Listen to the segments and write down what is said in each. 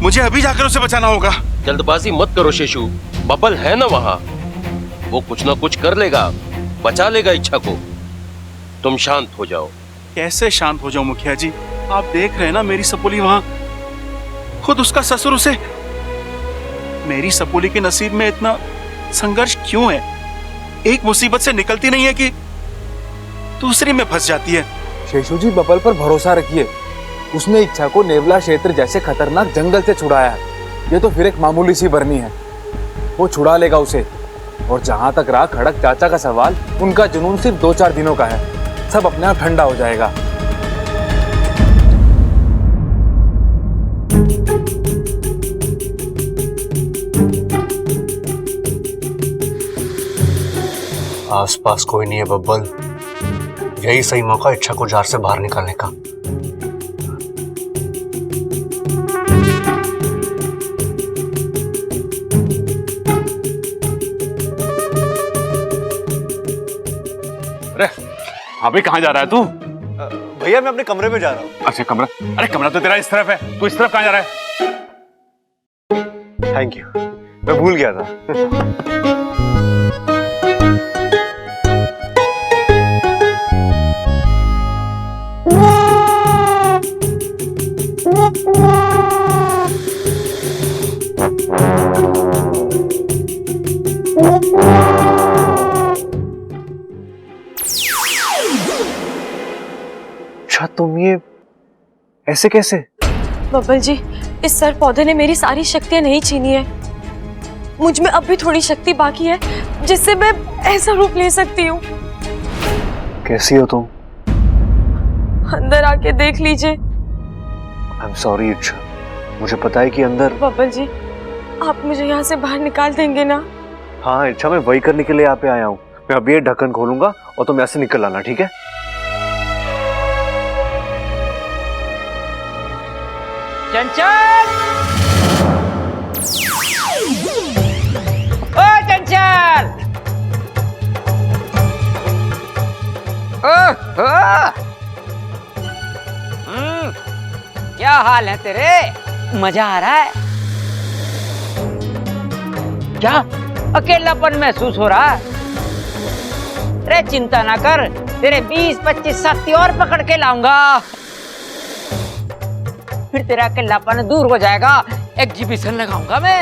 मुझे अभी जाकर उसे बचाना होगा। जल्दबाजी मत करो शेषू, बबल है ना वहाँ, वो कुछ ना कुछ कर लेगा, बचा लेगा इच्छा को। तुम शांत हो जाओ। कैसे शांत हो जाऊं मुखिया जी? आप देख रहे हैं ना मेरी सपोली वहाँ, खुद उसका ससुर उसे। मेरी सपोली के नसीब में इतना संघर्ष क्यों है? एक मुसीबत से निकलती नहीं है कि दूसरी में फंस जाती है। शेषू जी, बबल पर भरोसा रखिए, उसने इच्छा को नेवला क्षेत्र जैसे खतरनाक जंगल से छुड़ाया है। ये तो फिर एक मामूली सी बरनी है, वो छुड़ा लेगा उसे। और जहां तक रहा खड़क चाचा का सवाल, उनका जुनून सिर्फ 2-4 दिनों का है, सब अपने आप ठंडा हो जाएगा। आसपास कोई नहीं है बब्बल, यही सही मौका इच्छा को जार से बाहर निकालने का। अरे अभी कहाँ जा रहा है तू? भैया मैं अपने कमरे में जा रहा हूँ। अच्छा कमरा? अरे कमरा तो तेरा इस तरफ है, तू इस तरफ कहाँ जा रहा है? थैंक यू, मैं भूल गया था। अच्छा तुम ये ऐसे कैसे? बब्बल जी, इस सर पौधे ने मेरी सारी शक्तियां नहीं छीनी है। मुझ में अब भी थोड़ी शक्ति बाकी है जिससे मैं ऐसा रूप ले सकती हूँ। कैसी हो तुम? अंदर आके देख लीजिए। आई एम सॉरी इच्छा, मुझे पता है कि अंदर। बब्बल जी, आप मुझे यहाँ से बाहर निकाल देंगे ना? हाँ इच्छा, मैं वही करने के लिए यहाँ पे आया हूँ। मैं अभी ये ढक्कन खोलूंगा और तुम यहाँ से निकल आना, ठीक है? चंचल, ओ चंचल, ओह, क्या हाल है तेरे? मजा आ रहा है क्या? अकेलापन महसूस हो रहा है? अरे चिंता ना कर, तेरे 20-25 साथी और पकड़ के लाऊंगा, फिर तेरा अकेलापन दूर हो जाएगा। एग्जीबिशन लगाऊंगा मैं।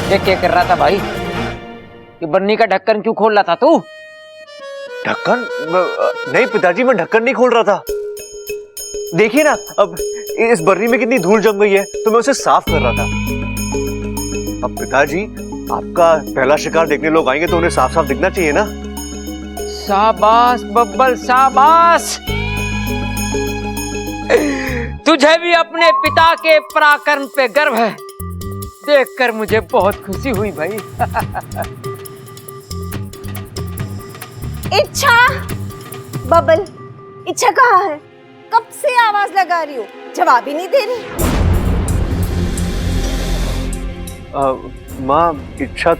ये क्या कर रहा था भाई? ये बन्नी का ढक्कन क्यों खोल रहा था तू? ढक्कन? नहीं पिताजी, मैं ढक्कन नहीं खोल रहा था। देखिए ना, अब इस बर्नी में कितनी धूल जम गई है, तो मैं उसे साफ कर रहा था। अब पिताजी, आपका पहला शिकार देखने लोग आएंगे तो उन्हें साफ साफ दिखना चाहिए ना। शाबाश बब्बल, शाबाश। तुझे भी अपने पिता के पराक्रम पे गर्व है, देखकर मुझे बहुत खुशी हुई भाई। इच्छा, बबल, इच्छा कहाँ है? कब से आवाज लगा रही हूँ, जवाब ही नहीं दे रही। माँ, इच्छा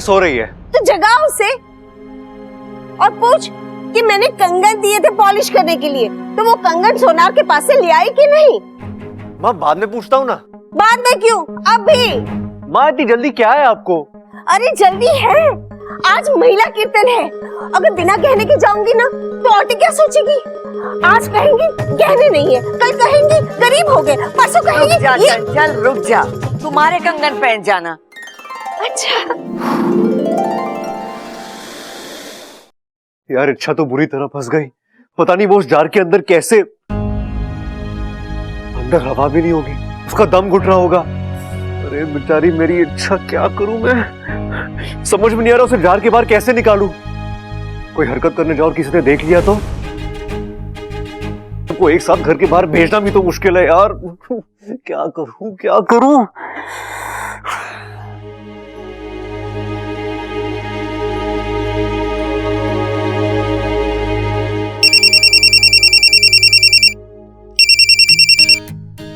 सो रही है। तो जगाओ उसे और पूछ कि मैंने कंगन दिए थे पॉलिश करने के लिए, तो वो कंगन सोनार के पास से ले आई कि नहीं? माँ बाद में पूछता हूँ ना। बाद में क्यों, अभी? माँ इतनी जल्दी क्या है आपको? अरे जल्दी है, आज महिला कीर्तन है। अगर बिना गहने के जाऊंगी ना तो औरतें क्या सोचेगी? आज कहेंगी गहने नहीं है, कल कहेंगी गरीब हो गए, परसों कहेंगी चल रुक जा, तुम्हारे कंगन पहन जाना। अच्छा यार, इच्छा तो बुरी तरह फंस गई। पता नहीं वो उस जार के अंदर कैसे, अंदर हवा भी नहीं होगी, उसका दम घुट रहा होगा। अरे बेचारी मेरी इच्छा क्या करूं मैं, समझ में नहीं आ रहा उसे जार के बाहर कैसे निकालूं। कोई हरकत करने जाओ और किसी ने देख लिया तो सबको एक साथ घर के बाहर भेजना भी तो मुश्किल है यार। क्या करूं क्या करूं।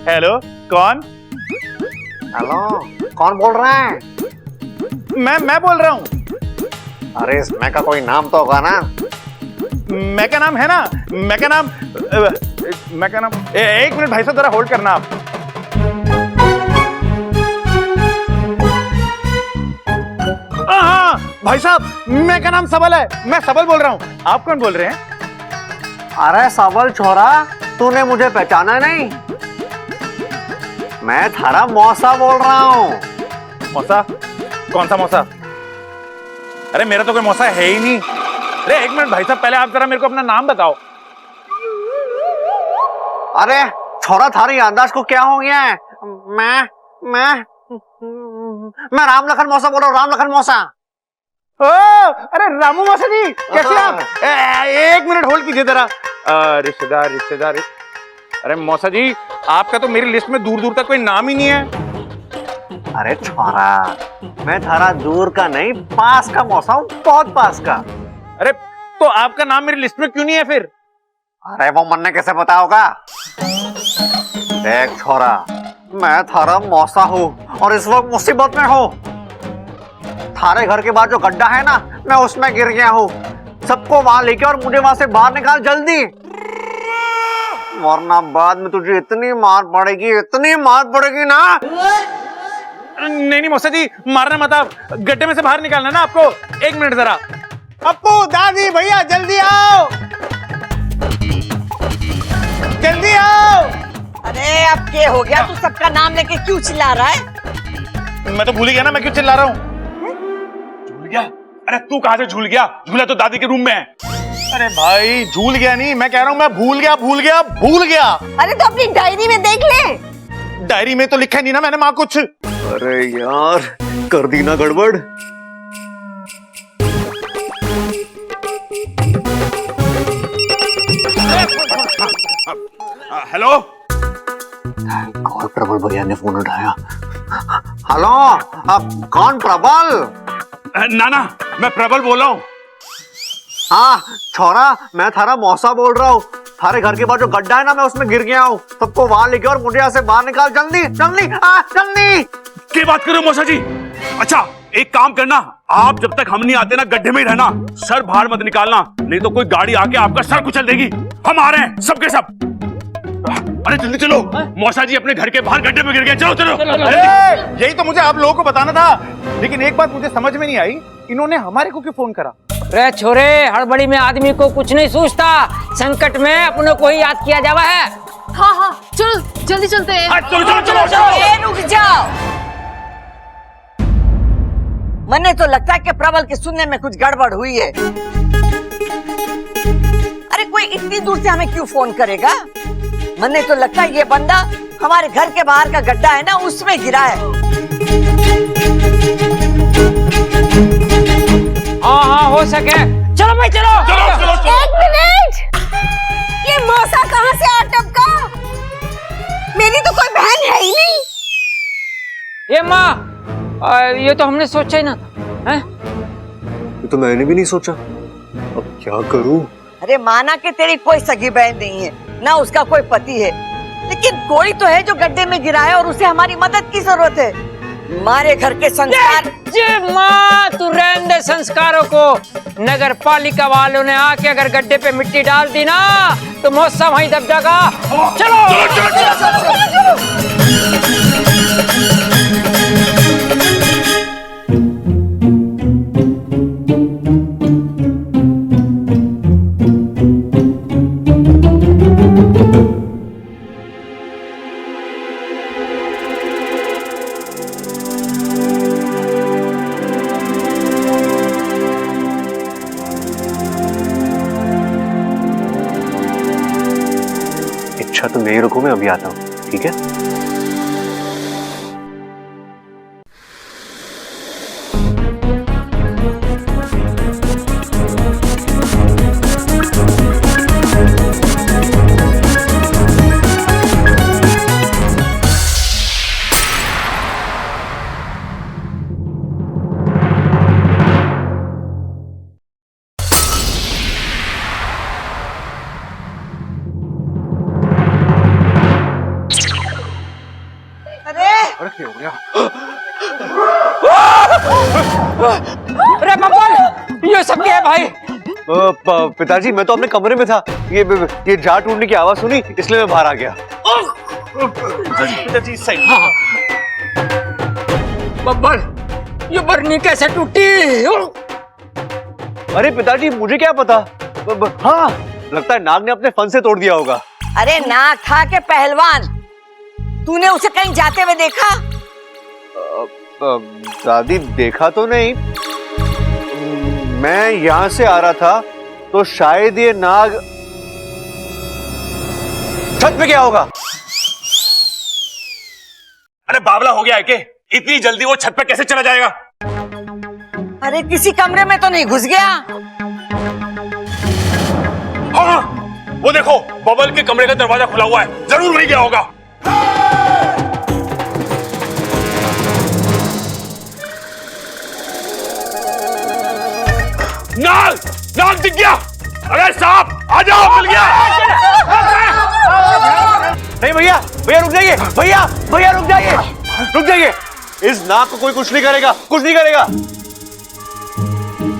हेलो, कौन? हेलो, कौन बोल रहे हैं? मैं बोल रहा हूँ। अरे इसमें का कोई नाम तो होगा ना। मैं का नाम है ना, मैं का नाम एक मिनट भाई साहब, जरा होल्ड करना आप। हाँ भाई साहब, मैं का नाम सबल है, मैं सबल बोल रहा हूँ। आप कौन बोल रहे हैं? अरे सबल छोरा, तूने मुझे पहचाना नहीं? मैं थारा मौसा बोल रहा हूँ। मौसा? कौन सा मौसा? अरे मेरा तो कोई मौसा है ही नहीं। अरे एक मिनट भाई साहब, पहले आप जरा मेरे को अपना नाम बताओ। अरे छोरा, थारी याददाश्त को क्या हो गया है? मैं राम लखन मौसा बोल रहा हूँ, राम लखन मौसा। ओ, अरे रामू मौसा जी, कैसे आप? एक मिनट होल्ड कीजिए जरा। रिश्तेदार। अरे मौसा जी, आपका तो मेरी लिस्ट में दूर दूर तक कोई नाम ही नहीं है। अरे छोरा, मैं थारा दूर का नहीं, पास का मौसा हूँ, बहुत पास का। अरे तो आपका नाम मेरी लिस्ट में क्यों नहीं है फिर? अरे वो मन ने कैसे पता होगा? देख छोरा, मैं थारा मौसा हूँ और इस वक्त मुसीबत में हूँ। थारे घर के बाद जो गड्ढा है ना, मैं उसमें गिर गया हूँ। सबको वहां लेके और मुझे वहां से बाहर निकाल जल्दी, वरना बाद में तुझे इतनी मार पड़ेगी ना। नहीं मौसा जी, मारना मत आप, गड्ढे में से बाहर निकालना ना आपको। एक मिनट जरा। अप्पू, दादी, भैया जल्दी आओ, जल्दी आओ। अरे अब क्या हो गया? तू सबका नाम लेके क्यों चिल्ला रहा है? मैं तो भूल ही गया ना, मैं क्यों चिल्ला रहा हूँ? झूल गया? अरे तू कहां से झूल गया? झूला तो दादी के रूम में है। अरे भाई, झूल गया नहीं, मैं कह रहा हूँ मैं भूल गया। अरे तो अपनी डायरी में देख ले। डायरी में तो लिखा नहीं ना मैंने माँ कुछ। अरे यार, कर दी ना गड़बड़। हेलो। कौन? प्रबल भैया ने फोन उठाया। हेलो, कौन? प्रबल? नाना, मैं प्रबल बोल रहा हूँ। हाँ छोरा, मैं थारा मौसा बोल रहा हूँ। थारे घर के बाद जो गड्ढा है ना, मैं उसमें गिर गया हूँ। सबको वहां लेके और मुझे यहाँ से बाहर निकाल जल्दी। क्या बात कर रहे हो मौसा जी? अच्छा एक काम करना, आप जब तक हम नहीं आते ना, गड्ढे में ही रहना, सर बाहर मत निकालना, नहीं तो कोई गाड़ी आके आपका सर कुचल देगी। हम आ रहे हैं सबके सब। अरे जल्दी चलो, मौसा जी अपने घर के बाहर गड्ढे में गिर गए। चलो। यही तो मुझे आप लोगों को बताना था, लेकिन एक बात मुझे समझ में नहीं आई, इन्होंने हमारे को क्यों फोन करा? रे छोरे, हड़बड़ी में आदमी को कुछ नहीं सोचता, संकट में अपनों को ही याद किया जावा है। हाँ, चल जल्दी चलते हैं। चलो, रुक जाओ। मने तो लगता है कि प्रबल के सुनने में कुछ गड़बड़ हुई है। अरे कोई इतनी दूर से हमें क्यों फोन करेगा? मने तो लगता है ये बंदा हमारे घर के बाहर का गड्ढा है ना, उसमें गिरा है। हाँ, हो सके। चलो भाई, चलो। एक मिनट, ये मौसा कहाँ से आ टपका? मेरी तो कोई बहन है ही नहीं। ये माँ, ये तो हमने सोचा ही ना था। ये तो मैंने भी नहीं सोचा, अब क्या करूं? अरे माना कि तेरी कोई सगी बहन नहीं है ना, उसका कोई पति है, लेकिन कोई तो है जो गड्ढे में गिरा है और उसे हमारी मदद की जरूरत है। हमारे घर के संस्कार। जी माँ, तू रहने दे संस्कारों को। नगर पालिका वालों ने आके अगर गड्ढे पे मिट्टी डाल दी ना, तो मौसम वहीं दब जाएगा। चलो। इच्छा तो नहीं रखूं, मैं अभी आता हूं, ठीक है? भाई? पिताजी मैं तो अपने कमरे में था, ये जार टूटने की आवाज सुनी इसलिए मैं बाहर आ गया। पिताजी सही। बब्बर, ये बरनी कैसे टूटी? अरे पिताजी मुझे क्या पता। हाँ लगता है नाग ने अपने फन से तोड़ दिया होगा। अरे नाग था के पहलवान, तूने उसे कहीं जाते हुए देखा? दादी देखा तो नहीं, मैं यहाँ से आ रहा था तो शायद ये नाग छत पे क्या होगा। अरे बावला हो गया है के? इतनी जल्दी वो छत पे कैसे चला जाएगा? अरे किसी कमरे में तो नहीं घुस गया? हाँ वो देखो, बबल के कमरे का दरवाजा खुला हुआ है, जरूर वहीं गया होगा। नाग, नाग दिख गया। अरे साहब आ जाओ, मिल गया। नहीं भैया, भैया रुक जाइए, भैया भैया रुक जाइए, रुक जाइए। इस नाग को कोई कुछ नहीं करेगा, कुछ नहीं करेगा।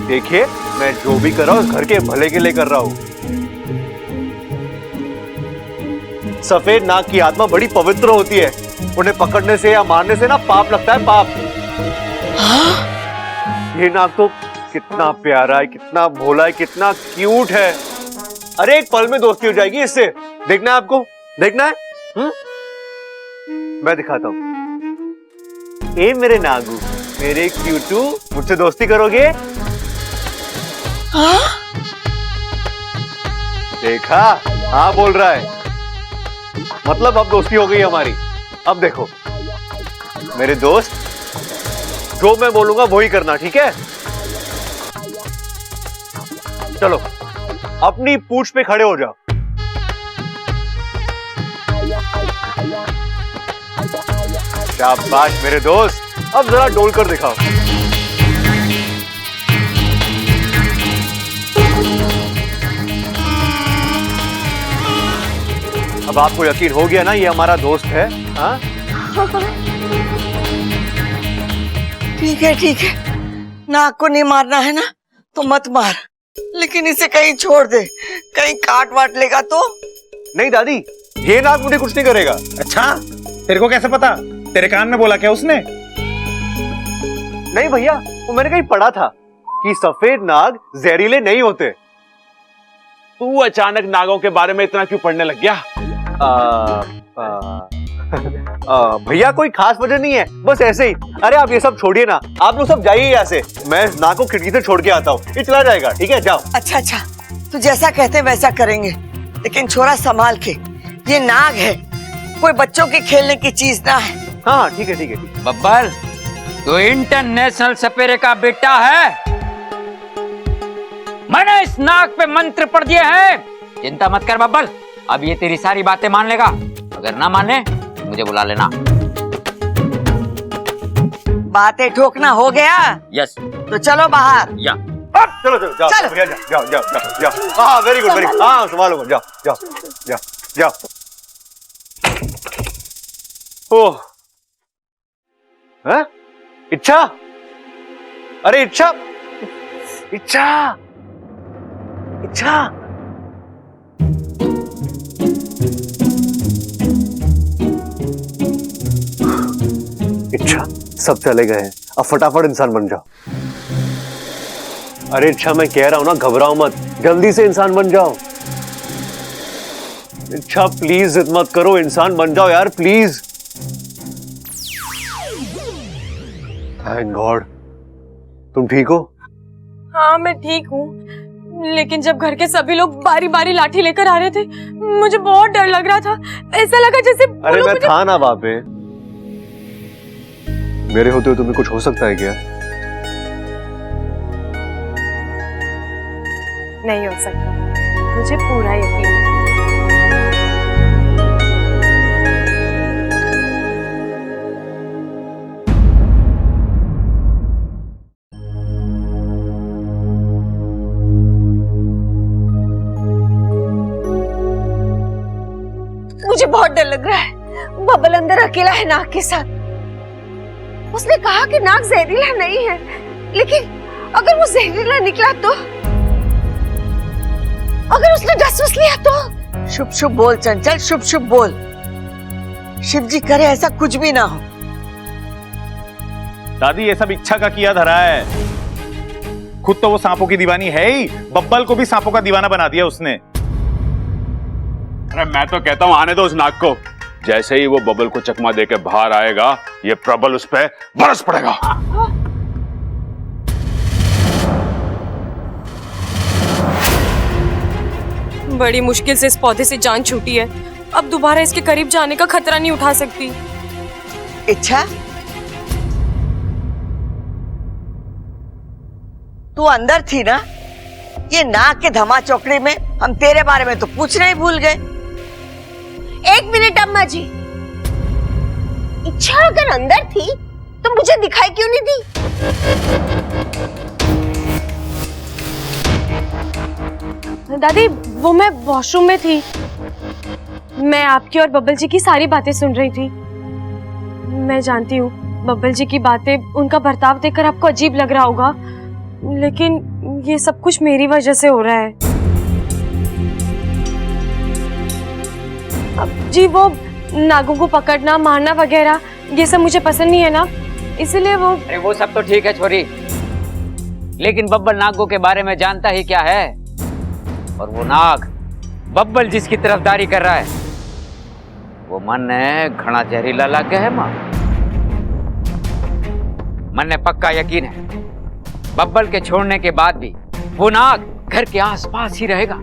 देखिए मैं जो भी कर रहा हूँ घर के भले के लिए कर रहा हूँ। सफेद नाग की आत्मा बड़ी पवित्र होती है, उन्हें पकड़ने से या मारने से ना पाप लगता है, पाप। ये नाग तो कितना प्यारा है, कितना भोला है, कितना क्यूट है। अरे एक पल में दोस्ती हो जाएगी इससे। देखना है आपको, देखना है? मैं दिखाता हूं। ए मेरे नागू, मेरे क्यूटू, मुझसे दोस्ती करोगे? देखा, हाँ बोल रहा है। मतलब अब दोस्ती हो गई हमारी। अब देखो मेरे दोस्त, जो मैं बोलूंगा वो ही करना, ठीक है? चलो अपनी पूंछ पे खड़े हो जाओ। शाबाश मेरे दोस्त, अब जरा डोल कर दिखाओ। अब आपको यकीन हो गया ना ये हमारा दोस्त है? हाँ? ठीक है ठीक है, नाग को नहीं मारना है ना तो मत मार, लेकिन इसे कहीं छोड़ दे, कहीं काट वाट लेगा तो। नहीं दादी, ये नाग मुझे कुछ नहीं करेगा। अच्छा, तेरे को कैसे पता? तेरे कान में बोला क्या उसने? नहीं भैया, वो मैंने कहीं पढ़ा था कि सफेद नाग जहरीले नहीं होते। तू अचानक नागों के बारे में इतना क्यों पढ़ने लग गया? भैया कोई खास वजह नहीं है, बस ऐसे ही। अरे आप ये सब छोड़िए ना, आप लोग सब जाइए यहाँ से। मैं नाग को खिड़की से छोड़ के आता हूँ, ये चला जाएगा, ठीक है? जाओ। अच्छा अच्छा, तू जैसा कहते वैसा करेंगे, लेकिन छोरा संभाल के, ये नाग है, कोई बच्चों के खेलने की चीज ना है। हाँ ठीक है ठीक है ठीक है। बब्बर, तो इंटरनेशनल सपेरे का बेटा है। मैंने इस नाग पे मंत्र पढ़ दिए हैं। चिंता मत कर बब्बर, अब ये तेरी सारी बातें मान लेगा। अगर ना माने तो मुझे बुला लेना। बातें ठोकना हो गया? यस। तो चलो बाहर। या चलो चलो जाओ, चलो। भैया जाओ जाओ जाओ जाओ। हाँ वेरी गुड, वेरी गुड। हाँ संभालो, जाओ जाओ जाओ जाओ। ओह, इच्छा, अरे इच्छा, इच्छा, इच्छा। इच्छा, सब चले गए हैं, अब फटाफट इंसान बन जाओ। अरे इच्छा मैं कह रहा हूं ना, घबराओ मत, जल्दी से इंसान बन जाओ। इच्छा प्लीज जिद मत करो, इंसान बन जाओ यार प्लीज। थैंक गॉड, तुम ठीक हो? हाँ मैं ठीक हूँ, लेकिन जब घर के सभी लोग बारी बारी लाठी लेकर आ रहे थे, मुझे बहुत डर लग रहा था। ऐसा लगा जैसे अरे मैं था ना वहां पे, मेरे होते हुए तुम्हें कुछ हो सकता है क्या? नहीं हो सकता, मुझे पूरा यकीन है। मुझे बहुत डर लग रहा है। बबल अंदर अकेला है नाग के साथ। उसने कहा कि नाग जहरीला नहीं है, लेकिन अगर वो जहरीला निकला तो अगर उसने डस वस लिया तो? शुभ शुभ बोल चंचल, शुभ शुभ बोल। शिव जी करे ऐसा कुछ भी ना हो। दादी ये सब इच्छा का किया धरा है। खुद तो वो सांपों की दीवानी है ही, बब्बल को भी सांपों का दीवाना बना दिया उसने। अरे मैं तो कहता हूं आने दो उस नाग को। जैसे ही वो बबल को चकमा देके बाहर आएगा, ये प्रबल उस पे बरस पड़ेगा। बड़ी मुश्किल से इस पौधे से जान छूटी है। अब दोबारा इसके करीब जाने का खतरा नहीं उठा सकती। इच्छा, तू अंदर थी ना? ये नाग के धमा चौकड़ी में हम तेरे बारे में तो पूछना ही भूल गए। एक मिनट अम्मा जी, इच्छा अगर अंदर थी तो मुझे दिखाई क्यों नहीं दी? दादी वो मैं वॉशरूम में थी। मैं आपकी और बब्बल जी की सारी बातें सुन रही थी। मैं जानती हूँ बब्बल जी की बातें, उनका बर्ताव देखकर आपको अजीब लग रहा होगा, लेकिन ये सब कुछ मेरी वजह से हो रहा है। अब जी वो नागों को पकड़ना मारना वगैरह ये सब मुझे पसंद नहीं है ना, इसलिए वो। अरे वो सब तो ठीक है छोरी, लेकिन बब्बल नागों के बारे में जानता ही क्या है? और वो नाग बब्बल जिसकी तरफदारी कर रहा है वो मन घना जहरीला लग गया है मां। मन ने पक्का यकीन है बब्बल के छोड़ने के बाद भी वो नाग घर के आसपास ही रहेगा।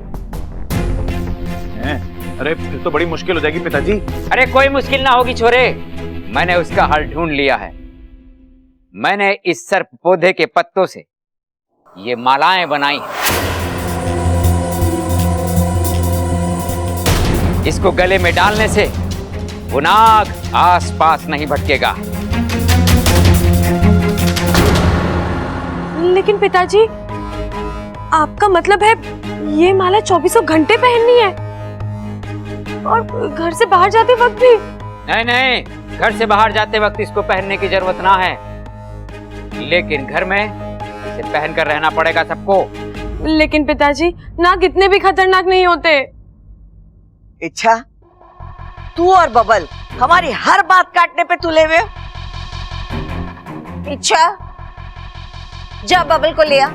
अरे फिर तो बड़ी मुश्किल हो जाएगी पिताजी। अरे कोई मुश्किल ना होगी छोरे, मैंने उसका हल ढूंढ लिया है। मैंने इस सर्प पौधे के पत्तों से ये मालाएं बनाई हैं। इसको गले में डालने से वो नाग आसपास नहीं भटकेगा। लेकिन पिताजी आपका मतलब है ये माला 24 घंटे पहननी है और घर से बाहर जाते वक्त भी? नहीं नहीं, घर से बाहर जाते वक्त इसको पहनने की जरूरत ना है, लेकिन घर में इसे पहनकर रहना पड़ेगा सबको। लेकिन पिताजी नाग इतने भी खतरनाक नहीं होते। इच्छा, तू और बबल हमारी हर बात काटने पे तुले हुए हो। इच्छा, जा बबल को ले आ।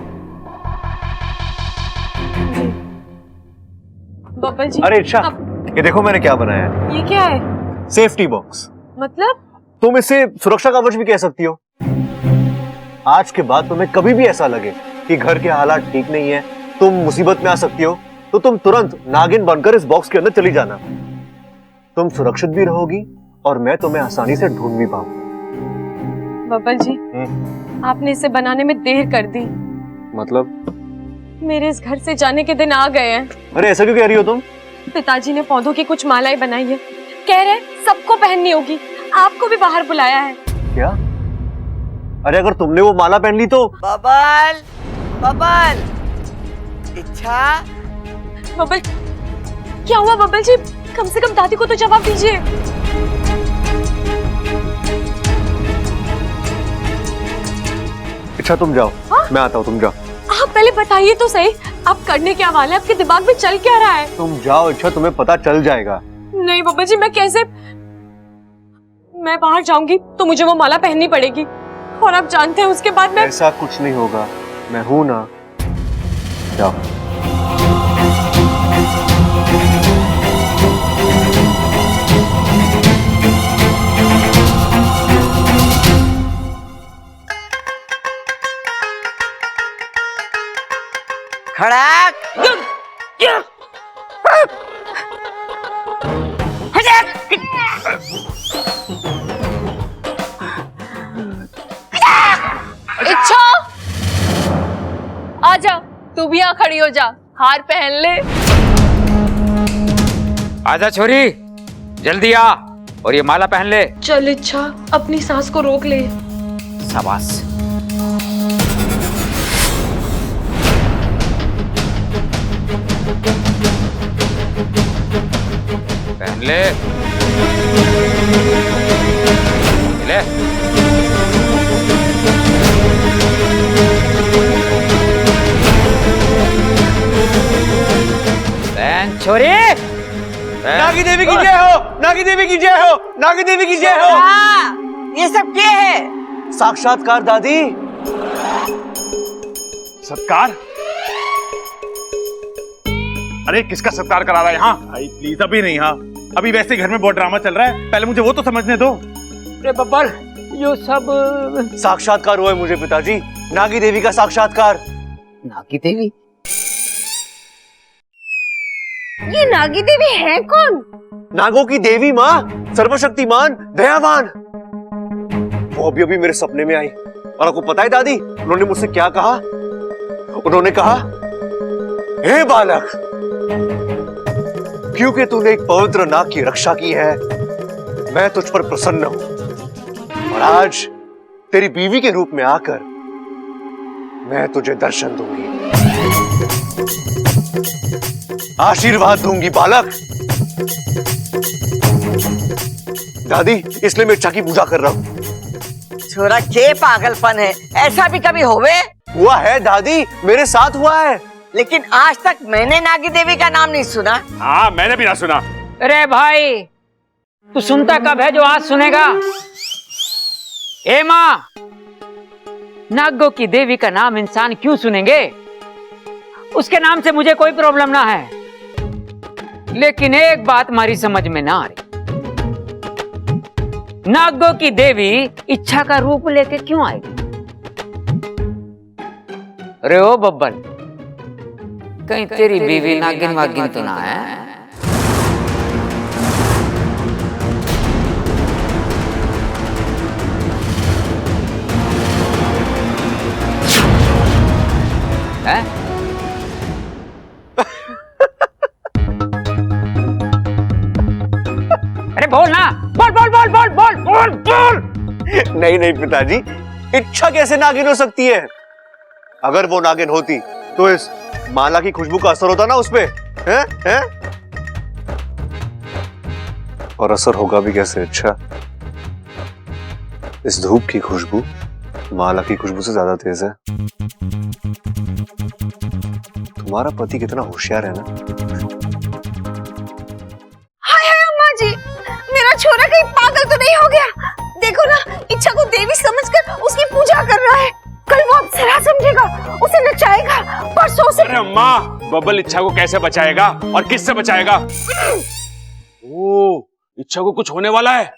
बब्बल जी। अरे इच्छा, ये देखो मैंने क्या बनाया है। ये क्या है? Safety box. मतलब? तुम इसे सुरक्षा कवच भी कह सकती हो। आज के बाद तुम्हें कभी भी ऐसा लगे कि घर के हालात ठीक नहीं है, तुम मुसीबत में आ सकती हो, तो तुम तुरंत नागिन बनकर इस बॉक्स के अंदर चली जाना। तुम सुरक्षित भी रहोगी और मैं तुम्हें आसानी से ढूंढ भी पाऊंगा। बब्बल जी, आपने इसे बनाने में देर कर दी। मतलब? मेरे इस घर से जाने के दिन आ गए हैं। अरे ऐसा क्यों कह रही हो तुम? पिताजी ने पौधों की कुछ मालाएं बनाई है, कह रहे सबको पहननी होगी, आपको भी बाहर बुलाया है। क्या? अरे अगर तुमने वो माला पहन ली तो? बबल, बबल, इच्छा। बब्बल, क्या हुआ बब्बल जी? कम से कम दादी को तो जवाब दीजिए। अच्छा तुम जाओ। मैं आता हूँ, तुम जाओ। आप पहले बताइए तो सही, आप करने क्या वाले? आपके दिमाग में चल क्या रहा है? तुम जाओ इच्छा, तुम्हें पता चल जाएगा। नहीं बब्बल जी, मैं कैसे? मैं बाहर जाऊंगी तो मुझे वो माला पहननी पड़ेगी, और आप जानते हैं उसके बाद मैं। ऐसा कुछ नहीं होगा, मैं हूं ना। जाओ। खड़ाक। इच्छा, आजा, तू भी यहाँ खड़ी हो जा, हार पहन ले। आजा छोरी, जल्दी आ और ये माला पहन ले। चल इच्छा, अपनी सांस को रोक ले। शाबाश। पहन ले, ले। छोरी, नागी देवी की जय हो, नागी देवी की जय हो, नागी देवी की जय हो। ये सब क्या है? साक्षात्कार दादी। सत्कार? अरे किसका सत्कार करा रहा है यहाँ? भाई प्लीज अभी नहीं। हाँ अभी वैसे घर में बहुत ड्रामा चल रहा है, पहले मुझे वो तो समझने दो। अरे बब्बल, यो सब साक्षात्कार हुआ है मुझे पिताजी, नागी देवी का साक्षात्कार। नागी देवी? ये नागी देवी है कौन? नागों की देवी माँ, सर्वशक्तिमान, दयावान। वो अभी अभी मेरे सपने में आई और आपको पता है दादी उन्होंने मुझसे क्या कहा? उन्होंने कहा, हे बालक, क्योंकि तूने एक पवित्र नाग की रक्षा की है, मैं तुझ पर प्रसन्न हूं और आज तेरी बीवी के रूप में आकर मैं तुझे दर्शन दूंगी, आशीर्वाद दूंगी बालक। दादी इसलिए मैं इच्छा की पूजा कर रहा हूं। छोरा के पागलपन है, ऐसा भी कभी होवे? हुआ है दादी, मेरे साथ हुआ है। लेकिन आज तक मैंने नागी देवी का नाम नहीं सुना। हाँ मैंने भी ना सुना। अरे भाई, तू सुनता कब है जो आज सुनेगा? ए माँ, नागों की देवी का नाम इंसान क्यों सुनेंगे? उसके नाम से मुझे कोई प्रॉब्लम ना है, लेकिन एक बात हमारी समझ में ना आ रही, नागों की देवी इच्छा का रूप लेके क्यों आएगी? अरे ओ बब्बल, कहीं तेरी बीवी नागिन वागिन तो ना है? हैं? अरे बोल ना, बोल बोल बोल बोल बोल बोल बोल। नहीं नहीं पिताजी, इच्छा कैसे नागिन हो सकती है? अगर वो नागिन होती तो इस माला की खुशबू का असर होता ना उसपे, हैं? और असर होगा भी कैसे? अच्छा, इस धूप की खुशबू माला की खुशबू से ज्यादा तेज है। तुम्हारा पति कितना होशियार है ना। हाय हाय अम्मा जी, मेरा छोरा कहीं पागल तो नहीं हो गया? देखो ना, इच्छा को देवी समझकर उसकी पूजा कर रहा है। कल वो अप्सरा समझेगा, उसे नचाएगा, परसों से। अरे अम्मा, बब्बल इच्छा को कैसे बचाएगा और किससे बचाएगा? ओ, इच्छा को कुछ होने वाला है।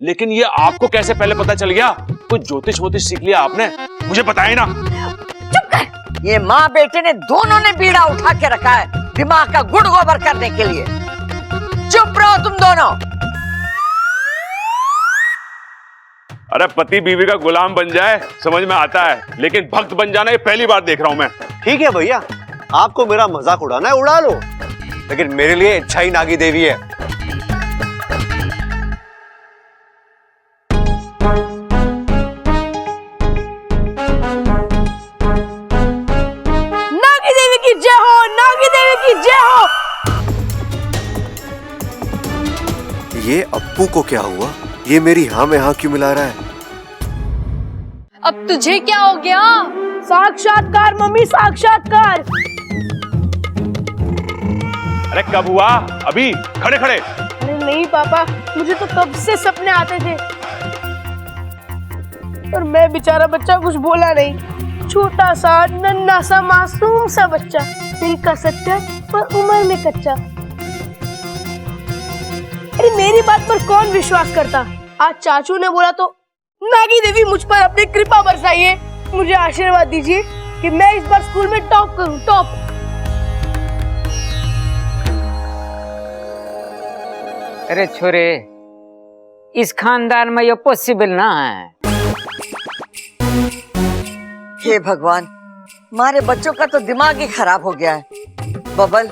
लेकिन ये आपको कैसे पहले पता चल गया? कुछ ज्योतिष वोतिष सीख लिया आपने? मुझे बताइए ना। चुप कर। ये माँ बेटे ने दोनों ने बीड़ा उठा के रखा है दिमाग का गुड़ गोबर करने के लिए। चुप रहो तुम दोनों। अरे पति बीवी का गुलाम बन जाए समझ में आता है, लेकिन भक्त बन जाना ये पहली बार देख रहा हूं मैं। ठीक है भैया, आपको मेरा मजाक उड़ाना है उड़ा लो, लेकिन मेरे लिए इच्छा ही नागी देवी है। नागी देवी की जय हो, नागी देवी की जय हो। ये अप्पू को क्या हुआ? ये मेरी हाँ में हाँ क्यों मिला रहा है? अब तुझे क्या हो गया? साक्षात्कार मम्मी, साक्षात्कार। अरे कब हुआ? अभी खड़े खड़े। अरे नहीं पापा, मुझे तो कब से सपने आते थे, और मैं बेचारा बच्चा कुछ बोला नहीं। छोटा सा नन्हा सा मासूम सा बच्चा, दिल का सच्चा पर उम्र में कच्चा। अरे मेरी बात पर कौन विश्वास करता? आज चाचू ने बोला तो नागी देवी मुझ पर अपनी कृपा बरसाइए। मुझे आशीर्वाद दीजिए कि मैं इस बार स्कूल में टॉप करूं, टॉप। अरे छोरे, इस खानदान में ये पॉसिबल ना है। हे भगवान, हमारे बच्चों का तो दिमाग ही खराब हो गया है। बबल,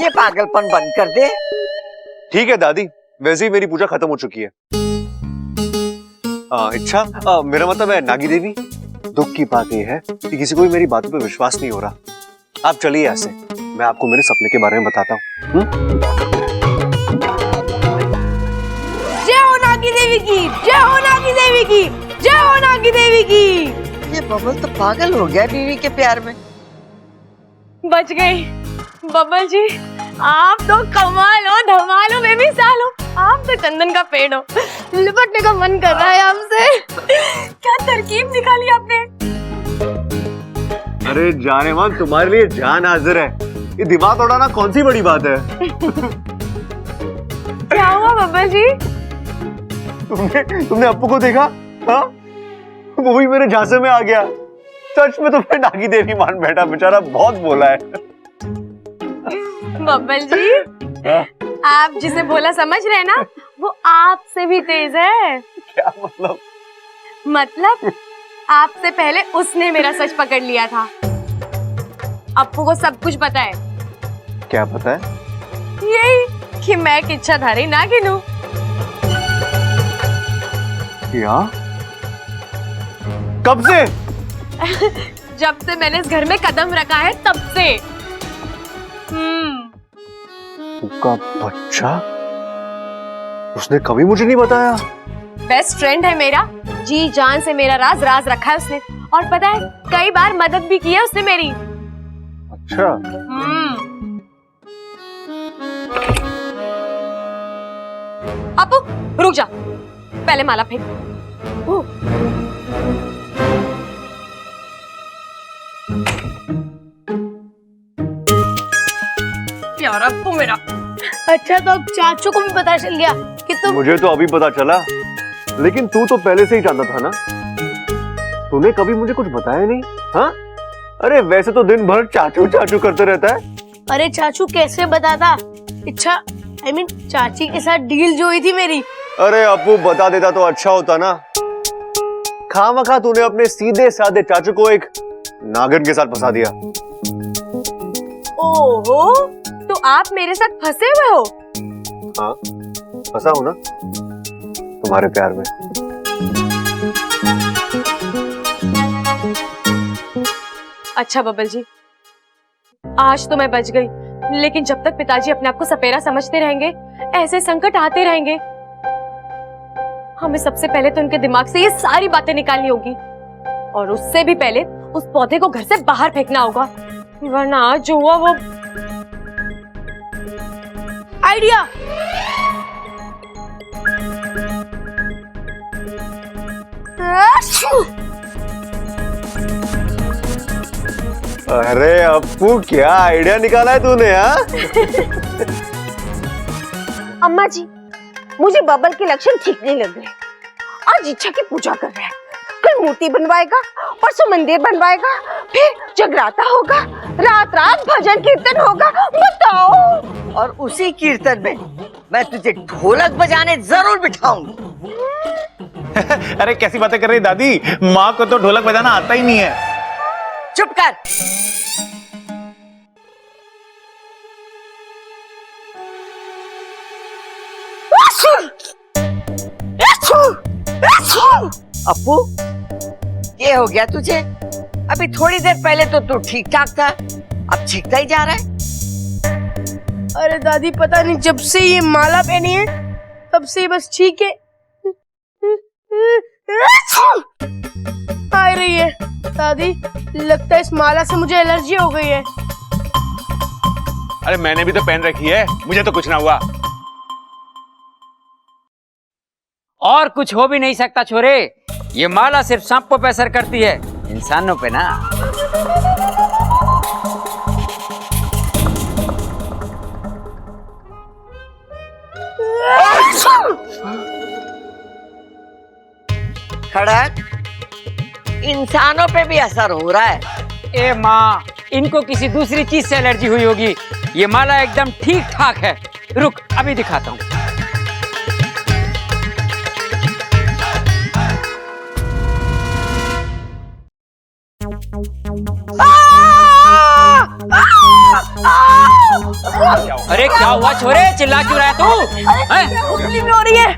ये पागलपन बंद कर दे। ठीक है दादी, वैसे ही मेरी पूजा खत्म हो चुकी है। इच्छा, मेरा मतलब है नागी देवी, दुख की बात यह है कि किसी को भी मेरी बातों पे विश्वास नहीं हो रहा। आप चलिए यहाँ से, मैं आपको मेरे सपने के बारे में बताता हूँ। जय हो नागी देवी की, जय हो नागी देवी की, जय हो नागी देवी की। ये बबल तो पागल हो गया बीवी के प्यार में। बच गई। बब्बल जी आप तो कमाल हो, धमाल हो, बेमिसाल हो। आप तो चंदन का पेड़ हो, लिपटने का मन कर रहा है आपसे। क्या तरकीब निकाली आपने। अरे जाने मन, तुम्हारे लिए जान हाजिर है। ये दिमाग उड़ाना कौन सी बड़ी बात है। क्या हुआ बब्बल जी? तुमने अप्पू को देखा? हाँ, वो भी मेरे झांसे में आ गया। सच में तुम्हें नागी देवी मान बैठा, बेचारा बहुत बोला है। बब्बल जी आप जिसे बोला समझ रहे ना, वो आपसे भी तेज है। क्या मतलब? मतलब आपसे पहले उसने मेरा सच पकड़ लिया था। अप्पू को सब कुछ पता है। क्या पता है? यही कि मैं एक इच्छाधारी नागिन हूँ। क्या? कब से? जब से मैंने इस घर में कदम रखा है तब से। उसका बच्चा? उसने कभी मुझे नहीं बताया। बेस्ट फ्रेंड है मेरा, जी जान से मेरा राज रखा है उसने। और पता है कई बार मदद भी की है उसने मेरी। अच्छा। अपू रुक जा, पहले माला फेंक। यार अपू मेरा। अच्छा तो अब चाचू को भी पता चल गया कि तुम। मुझे तो अभी पता चला, लेकिन तू तो पहले से ही जानता था ना। तूने कभी मुझे कुछ बताया नहीं। हाँ, अरे वैसे तो दिन भर चाचू चाचू करते रहता है। अरे चाचू कैसे बताता? अच्छा चाची के साथ डील जो हुई थी मेरी। अरे अप्पू बता देता तो अच्छा होता ना। खामखा तूने अपने सीधे साधे चाचू को एक नागिन के साथ फंसा दिया। ओहो, तो आप मेरे साथ फंसे हुए हो? हाँ, फंसा हूं ना तुम्हारे प्यार में। अच्छा बब्बल जी, आज तो मैं बच गई, लेकिन जब तक पिताजी अपने आप को सपेरा समझते रहेंगे, ऐसे संकट आते रहेंगे। हमें सबसे पहले तो उनके दिमाग से ये सारी बातें निकालनी होगी, और उससे भी पहले उस पौधे को घर से बाहर फेंकना होगा, वरना आज जो हुआ वो। आइडिया। अरे अप्पू क्या आइडिया निकाला है तूने? हाँ अम्मा जी, मुझे बबल के लक्षण ठीक नहीं लग रहे। आज इच्छा की पूजा कर रहा है, कल मूर्ति बनवाएगा, परसों मंदिर बनवाएगा, फिर जगराता होगा, रात रात भजन कीर्तन होगा। बताओ। और उसी कीर्तन में मैं तुझे ढोलक बजाने जरूर बिठाऊंगी। अरे कैसी बातें कर रही दादी, माँ को तो ढोलक बजाना आता ही नहीं है। चुप कर। अप्पू ये हो गया तुझे? अभी थोड़ी देर पहले तो तू ठीक ठाक था, अब छींकता ही जा रहा है। अरे दादी पता नहीं, जब से ये माला पहनी है तब से बस ठीक है आ रही है। दादी लगता है इस माला से मुझे एलर्जी हो गई है। अरे मैंने भी तो पहन रखी है, मुझे तो कुछ ना हुआ। और कुछ हो भी नहीं सकता छोरे, ये माला सिर्फ सांपों पे असर करती है, इंसानों पे ना। खड़क, इंसानों पे भी असर हो रहा है। ए माँ, इनको किसी दूसरी चीज से एलर्जी हुई होगी, ये माला एकदम ठीक ठाक है। रुक अभी दिखाता हूँ। अरे क्या हुआ छोरे, चिल्ला क्यों रहा है तू? हैं? हो रही है।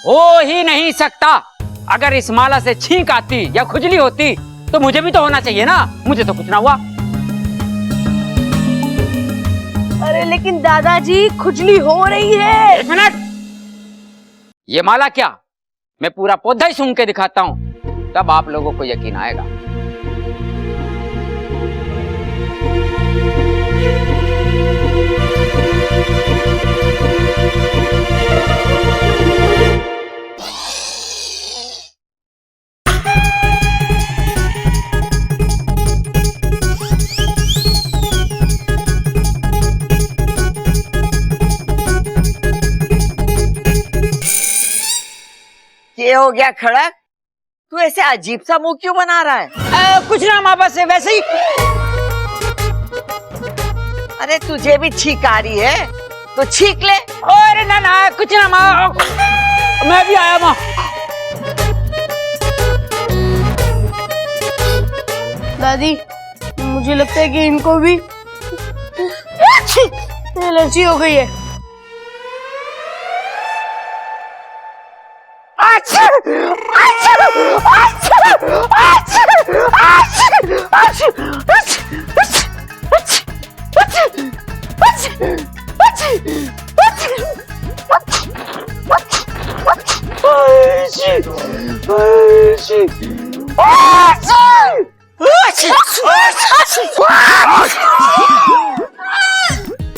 हो ही नहीं सकता। अगर इस माला से छींक आती या खुजली होती तो मुझे भी तो होना चाहिए ना, मुझे तो कुछ ना हुआ। अरे लेकिन दादाजी खुजली हो रही है। एक मिनट, ये माला क्या, मैं पूरा पौधा ही सूंघ के दिखाता हूँ। तब आप लोगों को यकीन आएगा। ये हो गया खड़क, तू ऐसे अजीब सा मुंह क्यों बना रहा है? कुछ ना माँ, बस वैसे ही। अरे तुझे भी छींक आ रही है तो छींक ले। अरे ना ना, कुछ ना माँ, मैं भी आया माँ। दादी, मुझे लगता है कि इनको भी एलर्जी हो गई है।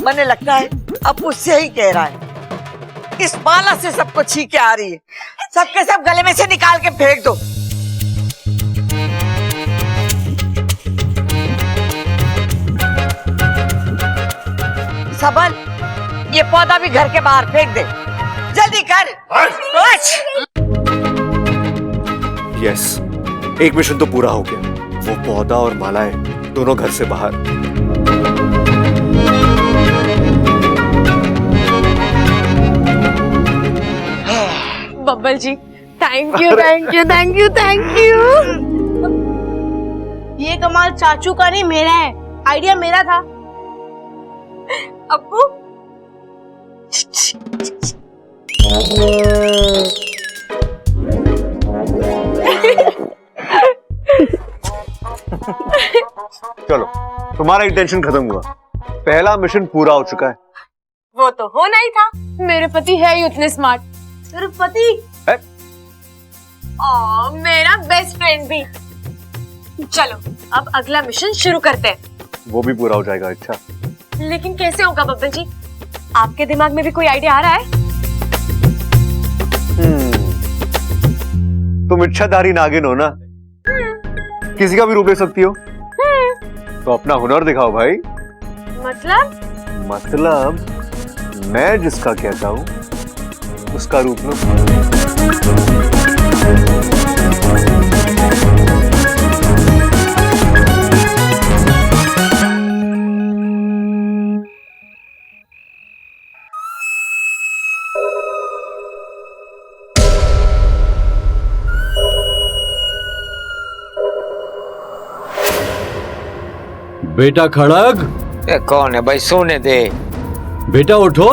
मैंने लगता है अब मुझसे ही कह रहा है, इस माला से सबको छींके आ रही है, सबके सब गले में से निकाल के फेंक दो। सबल, ये पौधा भी घर के बाहर फेंक दे, जल्दी कर। यस, एक मिशन तो पूरा हो गया। वो पौधा और मालाएं दोनों घर से बाहर। Babbal ji, thank you thank you thank you thank you. ये कमाल चाचू का नहीं, मेरा है। आइडिया मेरा था। अब्बू, चलो, तुम्हारा टेंशन खत्म हुआ। पहला मिशन पूरा हो चुका है। वो तो होना ही था, मेरे पति है ही उतने स्मार्ट। सिर्फ पति है? मेरा बेस्ट फ्रेंड भी। चलो, अब अगला मिशन शुरू करते हैं। वो भी पूरा हो जाएगा। अच्छा, लेकिन कैसे होगा बब्बल जी? आपके दिमाग में भी कोई आइडिया आ रहा है? तुम इच्छाधारी नागिन हो ना, किसी का भी रूप ले सकती हो। तो अपना हुनर दिखाओ भाई। मतलब मैं जिसका कहता हूँ उसका रूप लो। बेटा खड़ग। ये कौन है भाई? सोने दे। बेटा उठो।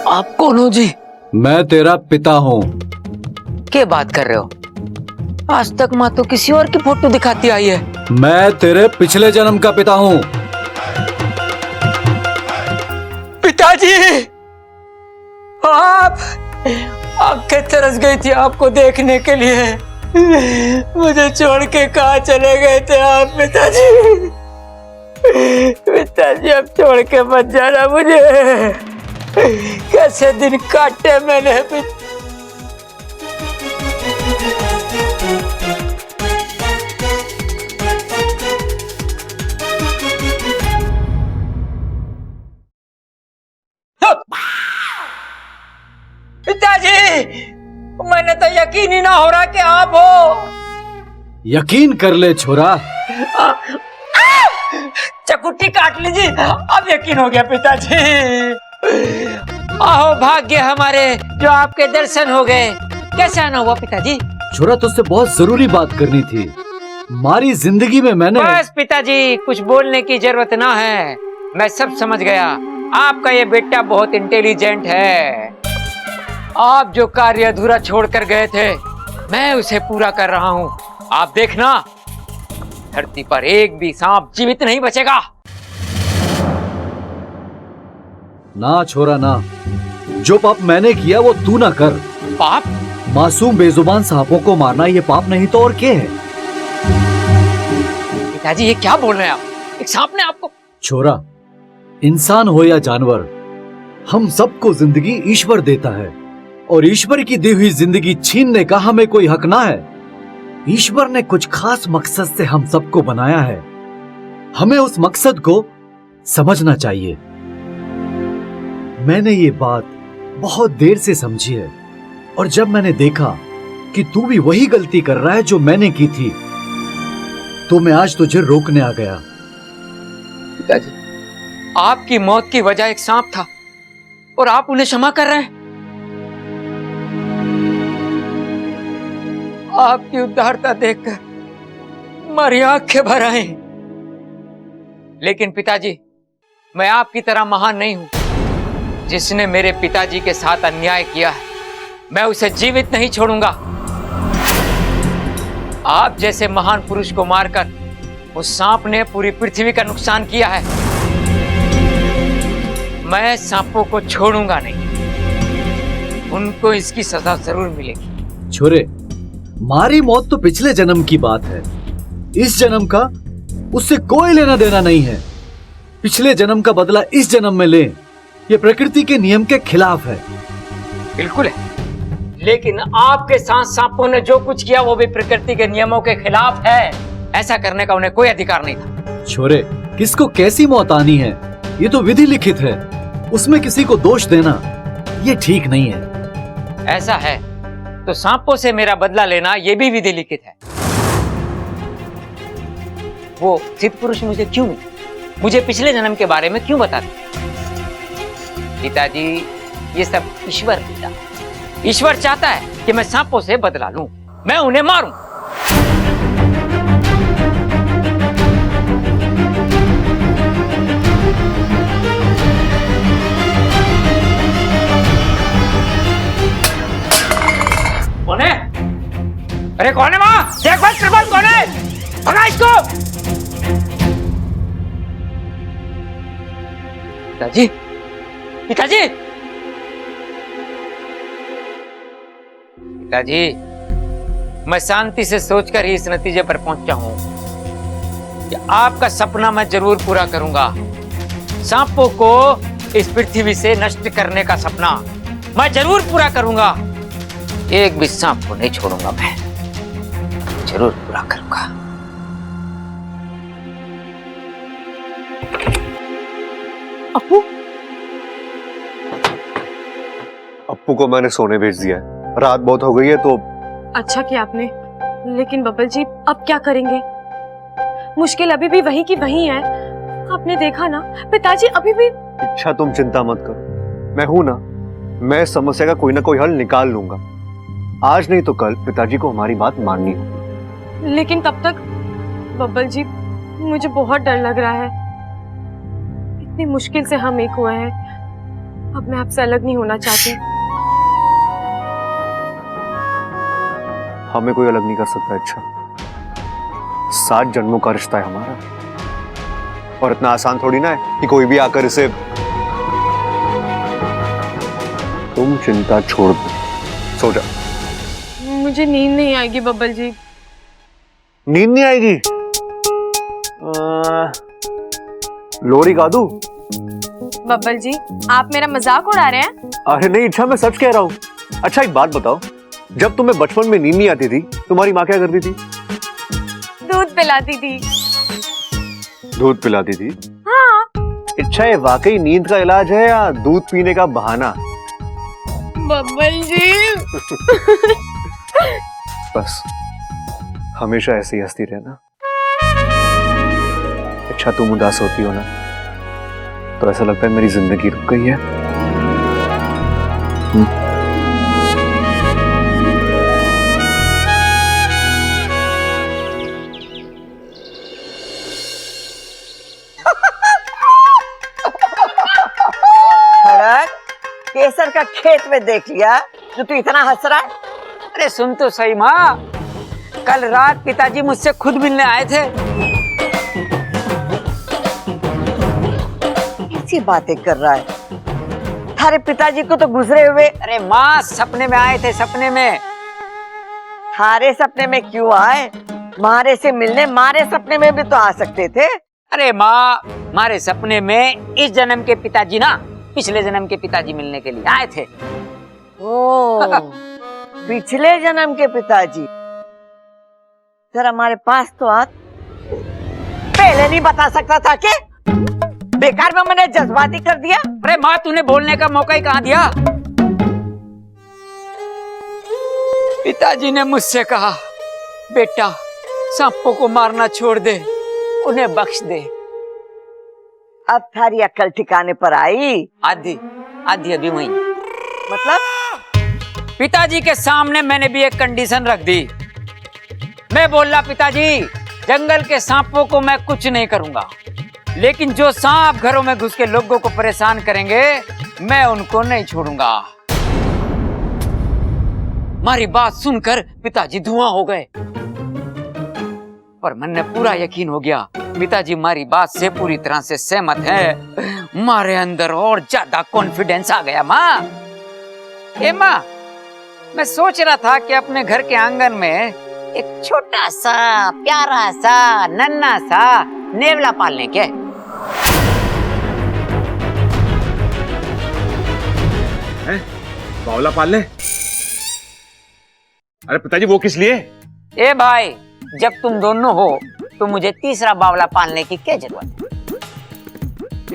आप कौन हो जी? मैं तेरा पिता हूँ। क्या बात कर रहे हो? आज तक माँ तो किसी और की फोटो दिखाती आई है। मैं तेरे पिछले जन्म का पिता हूँ। पिताजी, आप आंखें तरस गई थी आपको देखने के लिए। मुझे छोड़ के कहाँ चले गए थे आप पिताजी? पिताजी, अब छोड़ के मत जाना मुझे। कैसे दिन काटे मैंने। पिताजी, मैंने तो यकीन ही ना हो रहा कि आप हो। यकीन कर ले छोरा। चकुट्टी काट लीजिए, अब यकीन हो गया पिताजी। आहो भाग्य हमारे जो आपके दर्शन हो गए। कैसे आना हुआ पिताजी? छोरा, तुझसे बहुत जरूरी बात करनी थी। हमारी जिंदगी में मैंने। बस पिताजी, कुछ बोलने की जरूरत ना है, मैं सब समझ गया। आपका ये बेटा बहुत इंटेलिजेंट है। आप जो कार्य अधूरा छोड़ कर गए थे, मैं उसे पूरा कर रहा हूँ। आप देखना, धरती पर एक भी सांप जीवित नहीं बचेगा। ना छोरा ना, जो पाप मैंने किया वो तू ना कर। पाप? मासूम बेजुबान सांपों को मारना ये पाप नहीं तो और क्या है? पिताजी ये क्या बोल रहे हैं आप? एक सांप ने आपको? छोरा, इंसान हो या जानवर, हम सबको जिंदगी ईश्वर देता है और ईश्वर की दी हुई जिंदगी छीनने का हमें कोई हक ना है। ईश्वर ने कुछ खास मकसद से हम सबको बनाया है, हमें उस मकसद को समझना चाहिए। मैंने ये बात बहुत देर से समझी है और जब मैंने देखा कि तू भी वही गलती कर रहा है जो मैंने की थी, तो मैं आज तुझे रोकने आ गया। पिताजी, आपकी मौत की वजह एक सांप था और आप उन्हें क्षमा कर रहे हैं। आपकी उदारता देखकर हमारी आंखें भर आई। लेकिन पिताजी, मैं आपकी तरह महान नहीं हूं। जिसने मेरे पिताजी के साथ अन्याय किया है, मैं उसे जीवित नहीं छोड़ूंगा। आप जैसे महान पुरुष को मारकर उस सांप ने पूरी पृथ्वी का नुकसान किया है। मैं सांपों को छोड़ूंगा नहीं, उनको इसकी सजा जरूर मिलेगी। छोरे, मारी मौत तो पिछले जन्म की बात है, इस जन्म का उससे कोई लेना देना नहीं है। पिछले जन्म का बदला इस जन्म में ले, ये प्रकृति के नियम के खिलाफ है। बिल्कुल है, लेकिन आपके साथ सांपों ने जो कुछ किया वो भी प्रकृति के नियमों के खिलाफ है। ऐसा करने का उन्हें कोई अधिकार नहीं था। छोरे, किसको कैसी मौत आनी है ये तो विधि लिखित है, उसमें किसी को दोष देना ये ठीक नहीं है। ऐसा है तो सांपों से मेरा बदला लेना ये भी विधि लिखित है। वो सिद्ध पुरुष मुझे क्यों मिले? मुझे पिछले जन्म के बारे में क्यों बताते? पिताजी, ये सब ईश्वर पिता, ईश्वर चाहता है कि मैं सांपों से बदला लूं, मैं उन्हें मारूं। कौन है? अरे कौन है वहां? देख बस, त्रिभुवन कौन है? भगा इसको। पिताजी, पिताजी, पिताजी, मैं शांति से सोचकर ही इस नतीजे पर पहुंचा हूं कि आपका सपना मैं जरूर पूरा करूंगा। सांपों को इस पृथ्वी से नष्ट करने का सपना मैं जरूर पूरा करूंगा। एक भी सांप को नहीं छोड़ूंगा, मैं जरूर पूरा करूंगा। अपू, अप्पू को मैंने सोने भेज दिया है, रात बहुत हो गई है तो। अच्छा किया आपने, लेकिन बब्बल जी अब क्या करेंगे? मुश्किल अभी भी वही की वही है। आपने देखा ना, पिताजी अभी भी। इच्छा, तुम चिंता मत करो, मैं हूं ना, मैं समस्या का कोई ना कोई हल निकाल लूंगा। आज नहीं तो कल पिताजी को हमारी बात माननी होगी। लेकिन तब तक बब्बल जी, मुझे बहुत डर लग रहा है। इतनी मुश्किल से हम एक हुए हैं, अब मैं आपसे अलग नहीं होना चाहती। हमें कोई अलग नहीं कर सकता। अच्छा, 7 जन्मों का रिश्ता है हमारा, और इतना आसान थोड़ी ना है कि कोई भी आकर इसे। तुम चिंता छोड़ दो, सो जा। मुझे नींद नहीं आएगी बब्बल जी। नींद नहीं आएगी? लोरी गा दूं? बब्बल जी, आप मेरा मजाक उड़ा रहे हैं? अरे नहीं इच्छा, मैं सच कह रहा हूँ। अच्छा एक बात बताओ, जब तुम्हें बचपन में नींद नहीं आती थी, तुम्हारी माँ क्या करती थी? दूध पिलाती थी। दूध पिलाती थी? हाँ। इच्छा, ये वाकई नींद का इलाज है या दूध पीने का बहाना? बब्बल जी। बस हमेशा ऐसे ही हंसती रहना। अच्छा, तुम उदास होती हो ना, तो ऐसा लगता है मेरी जिंदगी रुक गई है। केसर का खेत में देख लिया जो तू इतना हंस रहा है। अरे सुन तो सही माँ, कल रात पिताजी मुझसे खुद मिलने आए थे। कैसी बातें कर रहा है? थारे पिताजी को तो गुजरे हुए। अरे माँ, सपने में आए थे, सपने में। थारे सपने में क्यों आए? मारे से मिलने मारे सपने में भी तो आ सकते थे। अरे माँ, हमारे सपने में इस जन्म के पिताजी ना पिछले जन्म के पिताजी मिलने के लिए आए थे। ओ, पिछले जन्म के पिताजी। जरा हमारे पास तो आ, पहले नहीं बता सकता था कि? बेकार में मैंने जज्बाती कर दिया। अरे माँ, तूने बोलने का मौका ही कहाँ दिया? पिताजी ने मुझसे कहा, बेटा सांपों को मारना छोड़ दे, उन्हें बख्श दे। अब थारी अक्ल ठिकाने पर आई? आधी आधी अभी वही। मतलब? पिताजी के सामने मैंने भी एक कंडीशन रख दी। मैं बोला, पिताजी जंगल के सांपों को मैं कुछ नहीं करूंगा, लेकिन जो सांप घरों में घुस के लोगों को परेशान करेंगे मैं उनको नहीं छोड़ूंगा। हमारी बात सुनकर पिताजी धुआं हो गए, पर मैंने पूरा यकीन हो गया पिताजी हमारी बात से पूरी तरह से सहमत है। मारे अंदर और ज्यादा कॉन्फिडेंस आ गया। माँ, ए माँ, मैं सोच रहा था कि अपने घर के आंगन में एक छोटा सा प्यारा सा नन्हा सा नेवला पालने के। बावला पाल ले? अरे पिताजी, वो किस लिए? ए भाई, जब तुम दोनों हो तो मुझे तीसरा बावला पालने की क्या जरूरत है?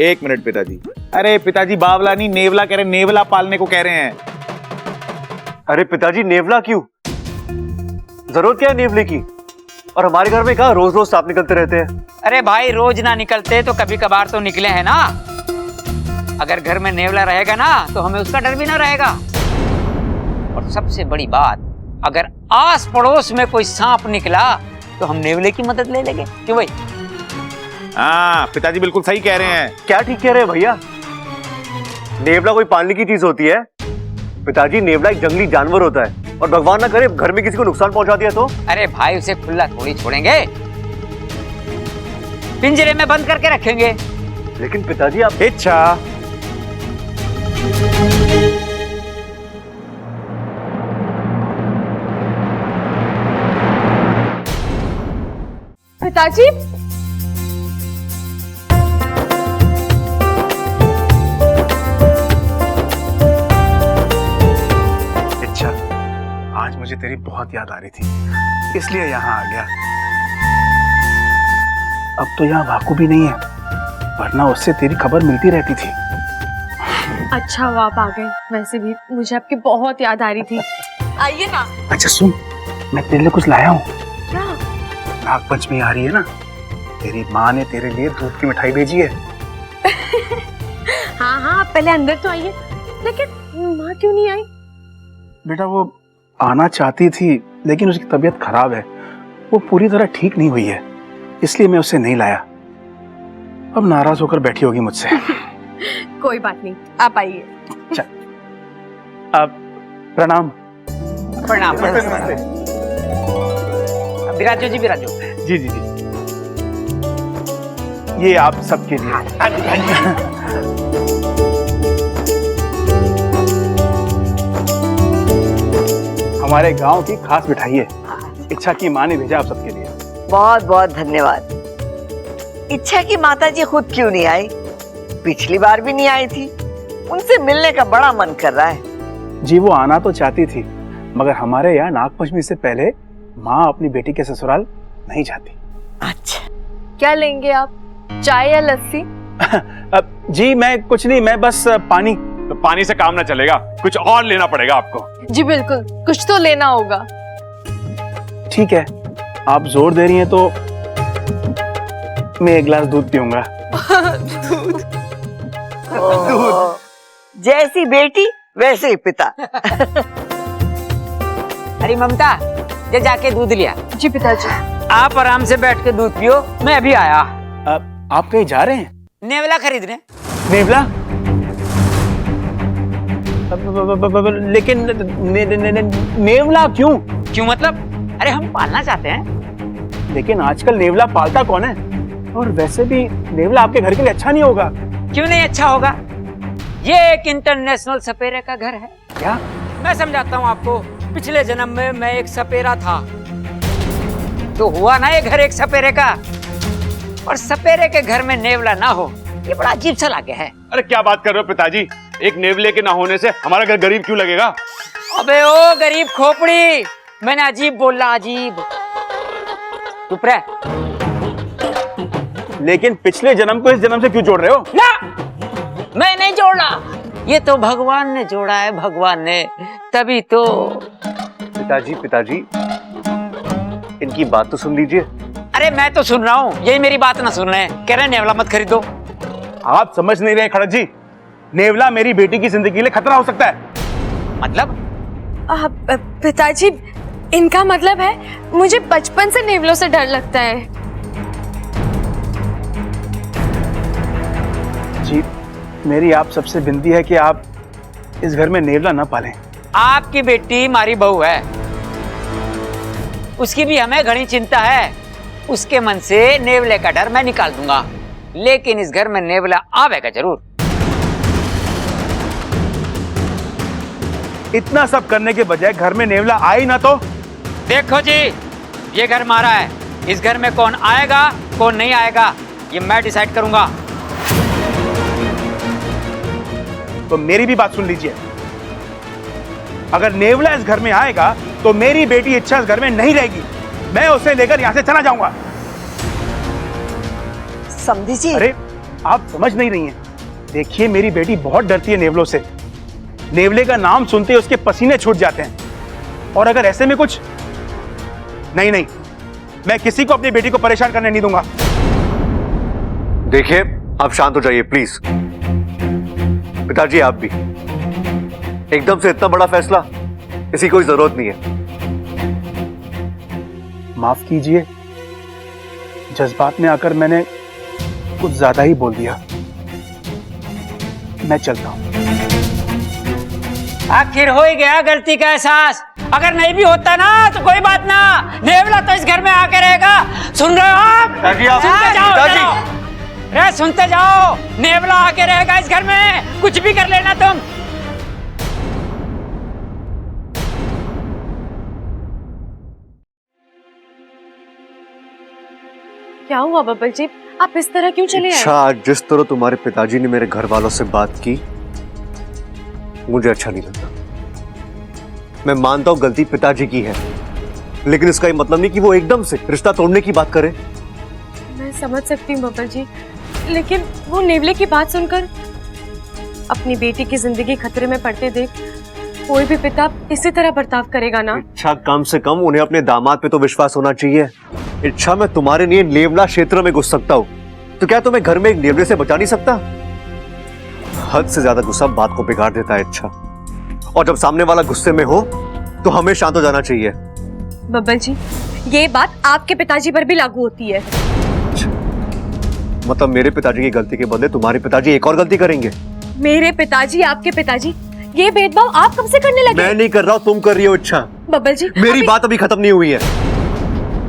एक मिनट पिताजी। अरे पिताजी, बावला नहीं नेवला कह रहे, नेवला पालने को कह रहे हैं। अरे पिताजी, नेवला क्यों? जरूरत क्या है नेवले की? और हमारे घर में कहाँ रोज रोज सांप निकलते रहते हैं? अरे भाई, रोज ना निकलते तो कभी कभार तो निकले हैं ना। अगर घर में नेवला रहेगा ना तो हमें उसका डर भी ना रहेगा। और सबसे बड़ी बात, अगर आस पड़ोस में कोई सांप निकला तो हम नेवले की मदद ले लेंगे। क्यों भाई? हाँ पिताजी बिल्कुल सही कह रहे हैं। क्या ठीक कह रहे हैं भैया? नेवला कोई पालने की चीज होती है? पिताजी, नेवला एक जंगली जानवर होता है, और भगवान ना करे घर में किसी को नुकसान पहुंचा दिया तो? अरे भाई, उसे खुला थोड़ी छोड़ेंगे, पिंजरे में बंद करके रखेंगे। लेकिन पिताजी आप... इच्छा पिताजी, अच्छा, आज मुझे तेरी बहुत याद आ रही थी, इसलिए यहाँ आ गया। अब तो यहाँ वाकू भी नहीं है, वरना उससे तेरी खबर मिलती रहती थी। अच्छा हुआ आप आ गए। वैसे भी मुझे आपकी बहुत याद आ रही थी। आइए ना। अच्छा सुन, मैं तेरे लिए कुछ लाया हूँ। क्या? नाग पंचमी आ रही है ना, तेरी माँ ने तेरे लिए दूध की मिठाई भेजी है। हाँ हाँ, आप पहले अंदर तो आइए। लेकिन माँ क्यों नहीं आई? बेटा, वो आना चाहती थी, लेकिन उसकी तबीयत खराब है, वो पूरी तरह ठीक नहीं हुई है, इसलिए मैं उसे नहीं लाया। अब नाराज होकर बैठी होगी मुझसे। कोई बात नहीं, आप आइए। अब प्रणाम। प्रणाम। विराजो जी, विराजो। जी जी जी, ये आप सबके लिए। हमारे गांव की खास मिठाई है, इच्छा की माँ ने भेजा आप सबके लिए। बहुत बहुत धन्यवाद। इच्छा की माताजी खुद क्यों नहीं आई? पिछली बार भी नहीं आई थी। उनसे मिलने का बड़ा मन कर रहा है। जी, वो आना तो चाहती थी, मगर हमारे यहाँ नागपंचमी से पहले माँ अपनी बेटी के ससुराल नहीं जाती। अच्छा, क्या लेंगे आप, चाय या लस्सी? जी मैं कुछ नहीं, मैं बस पानी। तो पानी से काम ना चलेगा, कुछ और लेना पड़ेगा आपको। जी बिल्कुल, कुछ तो लेना होगा। ठीक है, आप जोर दे रही हैं तो मैं एक गिलास दूध पीऊंगा। जैसी बेटी वैसे ही पिता। अरे ममता, ये जाके दूध लिया। जी पिताजी। आप आराम से बैठ के दूध पियो, मैं अभी आया। आप कहीं जा रहे हैं? नेवला खरीदने। नेवला? लेकिन नेवला क्यों? क्यों मतलब? अरे हम पालना चाहते हैं। लेकिन आजकल नेवला पालता कौन है? और वैसे भी नेवला आपके घर के लिए अच्छा नहीं होगा। क्यों नहीं अच्छा होगा? ये एक इंटरनेशनल सपेरे का घर है। क्या? मैं समझाता हूँ आपको। पिछले जन्म में मैं एक सपेरा था, तो हुआ ना ये घर एक सपेरे का। और सपेरे के घर में नेवला ना हो, ये बड़ा अजीब सा लगे है। अरे क्या बात कर रहे हो पिताजी? एक नेवले के ना होने से हमारा घर गरीब क्यों लगेगा? अबे ओ गरीब खोपड़ी, मैंने अजीब बोला, अजीब। चुप रह। लेकिन पिछले जन्म को इस जन्म से क्यों जोड़ रहे हो? ना, मैं नहीं जोड़ा, ये तो भगवान ने जोड़ा है, भगवान ने। तभी तो। पिताजी इनकी बात तो सुन लीजिए। अरे मैं तो सुन रहा हूँ, यही मेरी बात ना सुन रहे हैं। कह रहे हैं नेवला मत खरीदो। आप समझ नहीं रहे खड़क जी, नेवला मेरी बेटी की जिंदगी के लिए खतरा हो सकता है। मतलब? पिताजी, इनका मतलब है मुझे बचपन से नेवलों से डर लगता है। जी, मेरी आप सबसे विनती है कि आप इस घर में नेवला ना पालें। आपकी बेटी हमारी बहू है, उसकी भी हमें घनी चिंता है। उसके मन से नेवले का डर मैं निकाल दूंगा, लेकिन इस घर में नेवला आवेगा जरूर। इतना सब करने के बजाय घर में नेवला आए ना तो? देखो जी, ये घर हमारा है। इस घर में कौन आएगा कौन नहीं आएगा ये मैं डिसाइड करूंगा। तो मेरी भी बात सुन लीजिए। अगर नेवला इस घर में आएगा तो मेरी बेटी इच्छा इस घर में नहीं रहेगी। मैं उसे लेकर यहां से चला जाऊंगा। समझी जी। अरे आप समझ नहीं रही हैं। देखिए, मेरी बेटी बहुत डरती है नेवलों से। नेवले का नाम सुनते ही उसके पसीने छूट जाते हैं। और अगर ऐसे में कुछ नहीं, मैं किसी को अपनी बेटी को परेशान करने नहीं दूंगा। देखिए, आप शांत हो जाइए प्लीज। पिताजी आप भी। एकदम से इतना बड़ा फैसला, इसकी कोई जरूरत नहीं है। माफ कीजिए, जज्बात में आकर मैंने कुछ ज्यादा ही बोल दिया। मैं चलता हूं। आखिर हो ही गया गलती का एहसास। अगर नहीं भी होता ना तो कोई बात ना, नेवला तो इस घर में आके रहेगा। सुन रहे हो आप? सुनते जाओ, अरे सुनते जाओ। नेवला आके रहेगा इस घर में, कुछ भी कर लेना तुम। क्या हुआ बब्बल जी, आप इस तरह क्यों चले आए? अच्छा, आज जिस तरह तुम्हारे पिताजी ने मेरे घर वालों से बात की, मुझे अच्छा नहीं लगता। मैं मानता हूं गलती पिताजी की है, लेकिन इसका ये मतलब नहीं कि वो एकदम से रिश्ता तोड़ने की बात करे। मैं समझ सकती हूँ बब्बल जी, लेकिन वो नेवले की बात सुनकर अपनी बेटी की जिंदगी खतरे में पड़ते देख कोई भी पिता इसी तरह बर्ताव करेगा ना। इच्छा, कम से कम उन्हें अपने दामाद पे तो विश्वास होना चाहिए। इच्छा, मैं तुम्हारे लिए नेवला क्षेत्र में घुस सकता हूँ, तो क्या तुम्हें घर में एक नेवले से बचा नहीं सकता? हद से ज्यादा गुस्सा बात को बिगाड़ देता है इच्छा, और जब सामने वाला गुस्से में हो तो हमें शांत हो जाना चाहिए। बब्बल जी, ये बात आपके पिताजी पर भी लागू होती है। मतलब मेरे पिताजी की गलती के बदले तुम्हारे पिताजी एक और गलती करेंगे? मेरे पिताजी, आपके पिताजी, ये भेदभाव आप कब से करने लगे? मैं नहीं कर रहा हूँ, तुम कर रही हो इच्छा। बब्बल जी, मेरी बात अभी खत्म नहीं हुई है।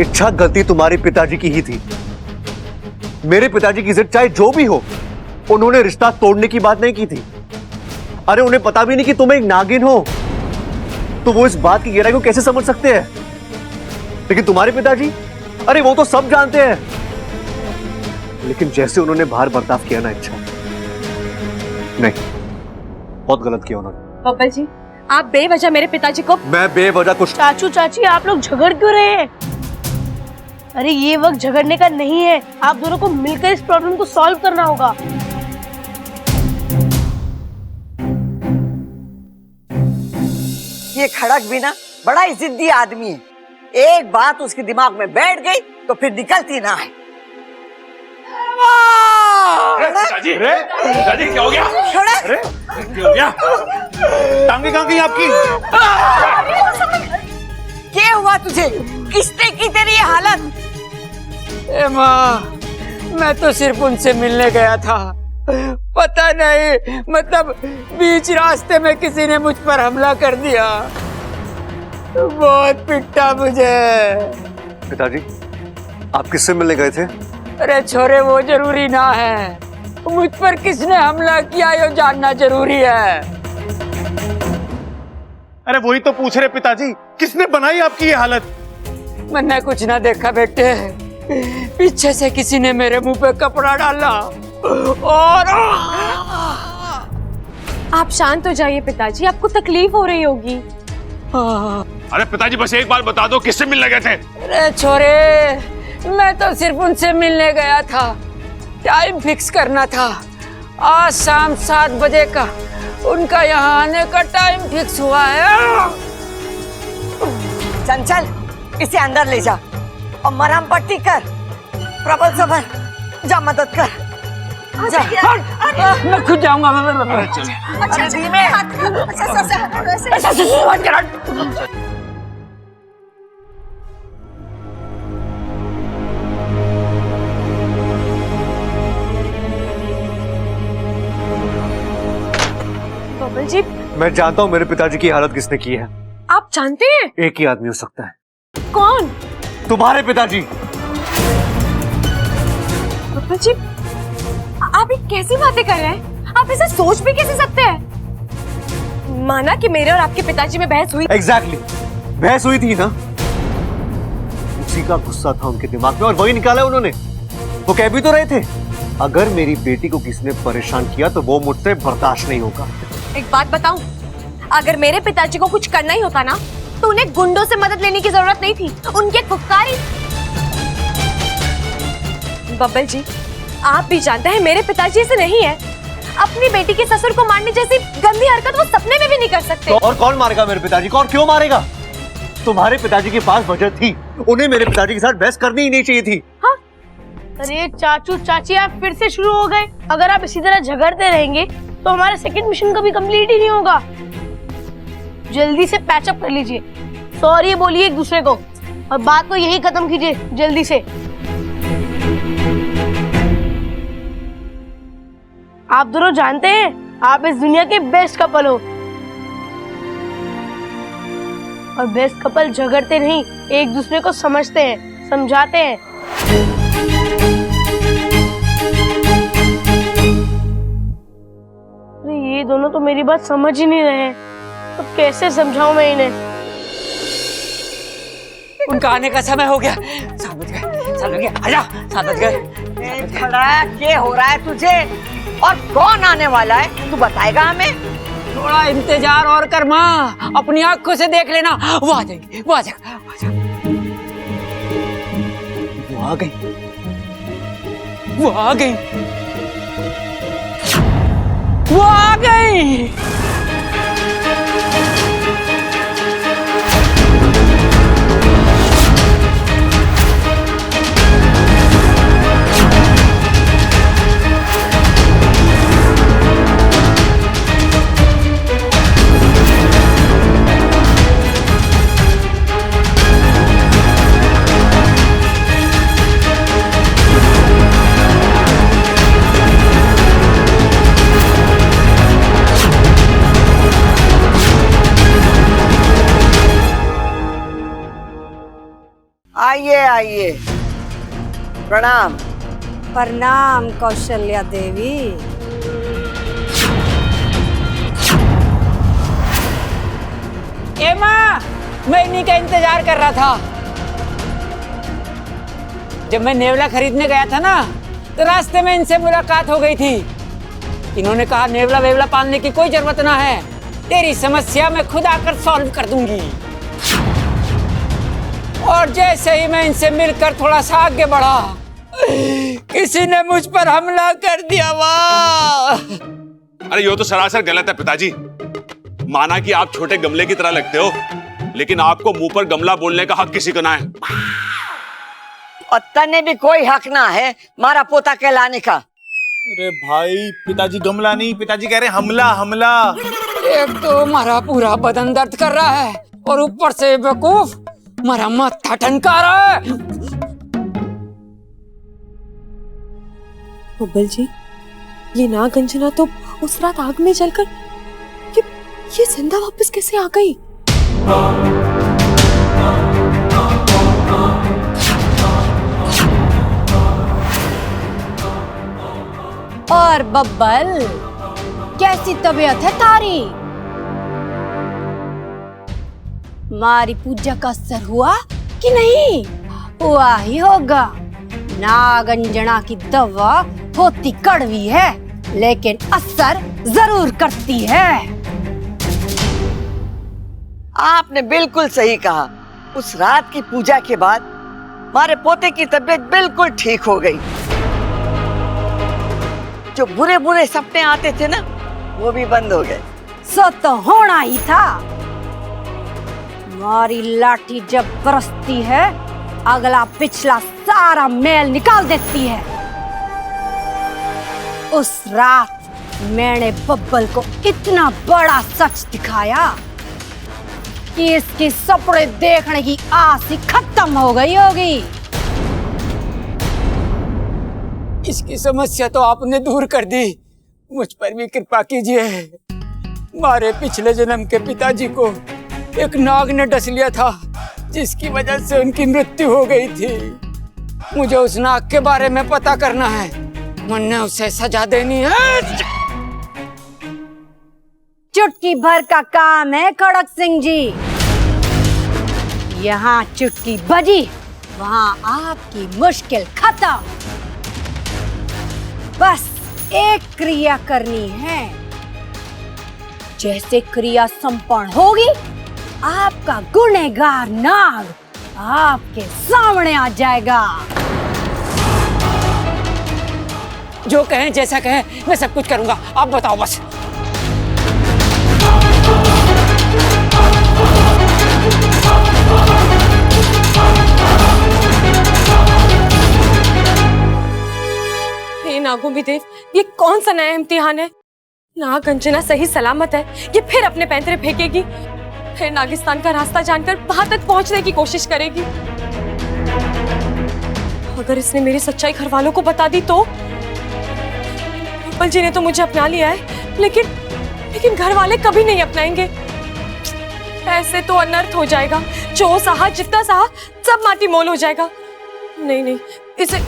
इच्छा, गलती तुम्हारे पिताजी की ही थी। मेरे पिताजी की जिद चाहे जो भी हो, उन्होंने रिश्ता तोड़ने की बात नहीं की थी। अरे उन्हें पता भी नहीं कि तुम एक नागिन हो, तो वो इस बात की गहराई को कैसे समझ सकते हैं? लेकिन तुम्हारे पिताजी, अरे वो तो सब जानते हैं। लेकिन जैसे उन्होंने बाहर बर्ताव किया ना इच्छा, नहीं, बहुत गलत किया उन्होंने। बब्बल जी, आप बेवजह मेरे पिताजी को। मैं बेवजह कुछ। चाचू चाची, आप लोग झगड़ क्यों रहे हैं? अरे ये वक्त झगड़ने का नहीं है, आप दोनों को मिलकर इस प्रॉब्लम को सॉल्व करना होगा। ये खड़क भी ना बड़ा ही जिद्दी आदमी है। एक बात उसके दिमाग में बैठ गई तो फिर निकलती ना है। पिताजी, पिताजी क्या हो गया? खड़क, क्या हो गया? टांगे कहाँ गई आपकी? क्या हुआ तुझे? किसने की तेरी ये हालत? ए माँ, मैं तो सिर्फ उनसे मिलने गया था। पता नहीं, मतलब बीच रास्ते में किसी ने मुझ पर हमला कर दिया। बहुत पिटा मुझे। पिताजी, आप किससे मिलने गए थे? अरे छोरे, वो जरूरी ना है, मुझ पर किसने हमला किया ये जानना जरूरी है। अरे वही तो पूछ रहे पिताजी, किसने बनाई आपकी ये हालत? मैंने कुछ ना देखा बेटे, पीछे से किसी ने मेरे मुंह पे कपड़ा डाला और आप शांत हो जाइए पिताजी, आपको तकलीफ हो रही होगी। अरे पिताजी बस एक बार बता दो किससे मिलने गए थे? अरे छोरे, मैं तो सिर्फ उनसे मिलने गया था, टाइम फिक्स करना था। आज शाम 7 बजे का उनका यहाँ आने का टाइम फिक्स हुआ है। चंचल, इसे अंदर ले जा और मरहम पट्टी कर। प्रबल सबर, जा मदद कर। जा। मैं खुद जाऊंगा। अच्छा धीमे। बबल जी, मैं जानता हूँ मेरे पिताजी की हालत किसने की है। आप जानते हैं? एक ही आदमी हो सकता है। कौन? तुम्हारे पिताजी। बबल जी, आप ये कैसी बातें कर रहे हैं? आप इसे सोच भी कैसे सकते हैं? माना कि मेरे और आपके पिताजी में बहस हुई। एग्जैक्टली, बहस हुई थी ना, उसी का गुस्सा था उनके दिमाग में और वही निकाला उन्होंने। वो कह भी तो रहे थे, अगर मेरी बेटी को किसी ने परेशान किया तो वो मुझसे बर्दाश्त नहीं होगा। एक बात बताऊं, अगर मेरे पिताजी को कुछ करना ही होता ना, तो उन्हें गुंडों से मदद लेने की जरूरत नहीं थी, उनके फुफकारी। बब्बल जी, आप भी जानते हैं मेरे पिताजी ऐसे नहीं है। अपनी बेटी के ससुर को मारने जैसी गंदी हरकत वो सपने में भी नहीं कर सकते। तो और कौन मारेगा मेरे पिताजी को, और क्यों मारेगा? तुम्हारे पिताजी के पास वजह थी, उन्हें मेरे पिताजी के साथ बहस करनी ही नहीं चाहिए थी। हाँ? अरे चाचू चाची, आप फिर से शुरू हो गए। अगर आप इसी तरह झगड़ते रहेंगे तो हमारा सेकंड मिशन कभी कंप्लीट ही नहीं होगा। जल्दी से पैचअप कर लीजिए, सॉरी बोलिए एक दूसरे को और बात को यही खत्म कीजिए जल्दी से। आप दोनों जानते हैं आप इस दुनिया के बेस्ट कपल हो, और बेस्ट कपल झगड़ते नहीं, एक दूसरे को समझते हैं, समझाते हैं। अरे ये दोनों तो मेरी बात समझ ही नहीं रहे हैं, तो कैसे समझाऊं मैं इन्हें? उनका आने का समय हो गया। 7 बज गए, 7 बज गए, आजा, 7 बज गए। खड़ा क्या हो रहा है तुझे? और कौन आने वाला है तू बताएगा हमें? थोड़ा इंतजार और कर माँ, अपनी आंखों से देख लेना, वो आ जाएंगे, वो आ जाएगा, वो आ गई, वो आ गई, वो आ गई। आइए आइए, प्रणाम। प्रणाम कौशल्या देवी। ए माँ, मैं इन्हीं का इंतजार कर रहा था। जब मैं नेवला खरीदने गया था ना, तो रास्ते में इनसे मुलाकात हो गई थी। इन्होंने कहा नेवला वेवला पालने की कोई जरूरत ना है, तेरी समस्या मैं खुद आकर सॉल्व कर दूंगी। और जैसे ही मैं इनसे मिलकर थोड़ा सा आगे बढ़ा, किसी ने मुझ पर हमला कर दिया। वाह! अरे ये तो सरासर गलत है पिताजी। माना कि आप छोटे गमले की तरह लगते हो, लेकिन आपको मुंह पर गमला बोलने का हक किसी को ना है। और तने भी कोई हक ना है मारा पोता कहलाने का। अरे भाई, पिताजी गमला नहीं, पिताजी कह रहे हमला, हमला। एक तो हमारा पूरा बदन दर्द कर रहा है और ऊपर से बेवकूफ हमारा माथा ठनका रहा है। बब्बल जी, ये नागंजना तो उस रात आग में जलकर ये जिंदा वापस कैसे आ गई? और बब्बल, कैसी तबीयत है तारी? मारी पूजा का असर हुआ कि नहीं? हुआ ही होगा। नागंजना की दवा होती कड़वी है, लेकिन असर जरूर करती है। आपने बिल्कुल सही कहा। उस रात की पूजा के बाद हमारे पोते की तबीयत बिल्कुल ठीक हो गई। जो बुरे बुरे सपने आते थे ना, वो भी बंद हो गए। सो तो होना ही था। मारी लाठी जब बरसती है, अगला पिछला सारा मैल निकाल देती है। उस रात मैंने बब्बल को इतना बड़ा सच दिखाया कि इसकी सपने देखने की आस ही खत्म हो गई होगी। इसकी समस्या तो आपने दूर कर दी, मुझ पर भी कृपा कीजिए। हमारे पिछले जन्म के पिताजी को एक नाग ने डस लिया था, जिसकी वजह से उनकी मृत्यु हो गई थी। मुझे उस नाग के बारे में पता करना है, वरना उसे सजा देनी है। चुटकी भर का काम है खड़क सिंह जी। यहाँ चुटकी बजी, वहाँ आपकी मुश्किल खत्म। बस एक क्रिया करनी है। जैसे क्रिया संपन्न होगी, आपका गुनहगार नाग आपके सामने आ जाएगा। जो कहें, जैसा कहें, मैं सब कुछ करूंगा। आप बताओ बस। हे नागोविदेव, ये कौन सा नया इम्तिहान है? नागंजना सही सलामत है, ये फिर अपने पैंतरे फेंकेगी, फिर नागिस्तान का रास्ता जानकर वहां तक पहुंचने की कोशिश करेगी। अगर इसने मेरी सच्चाई घर वालों को बता दी तो? बब्बल जी ने तो मुझे अपना लिया है, लेकिन घर वाले कभी नहीं अपनाएंगे। ऐसे तो अनर्थ हो जाएगा। जो सहा, जितना सहा, सब माटी मोल हो जाएगा। नहीं, इसे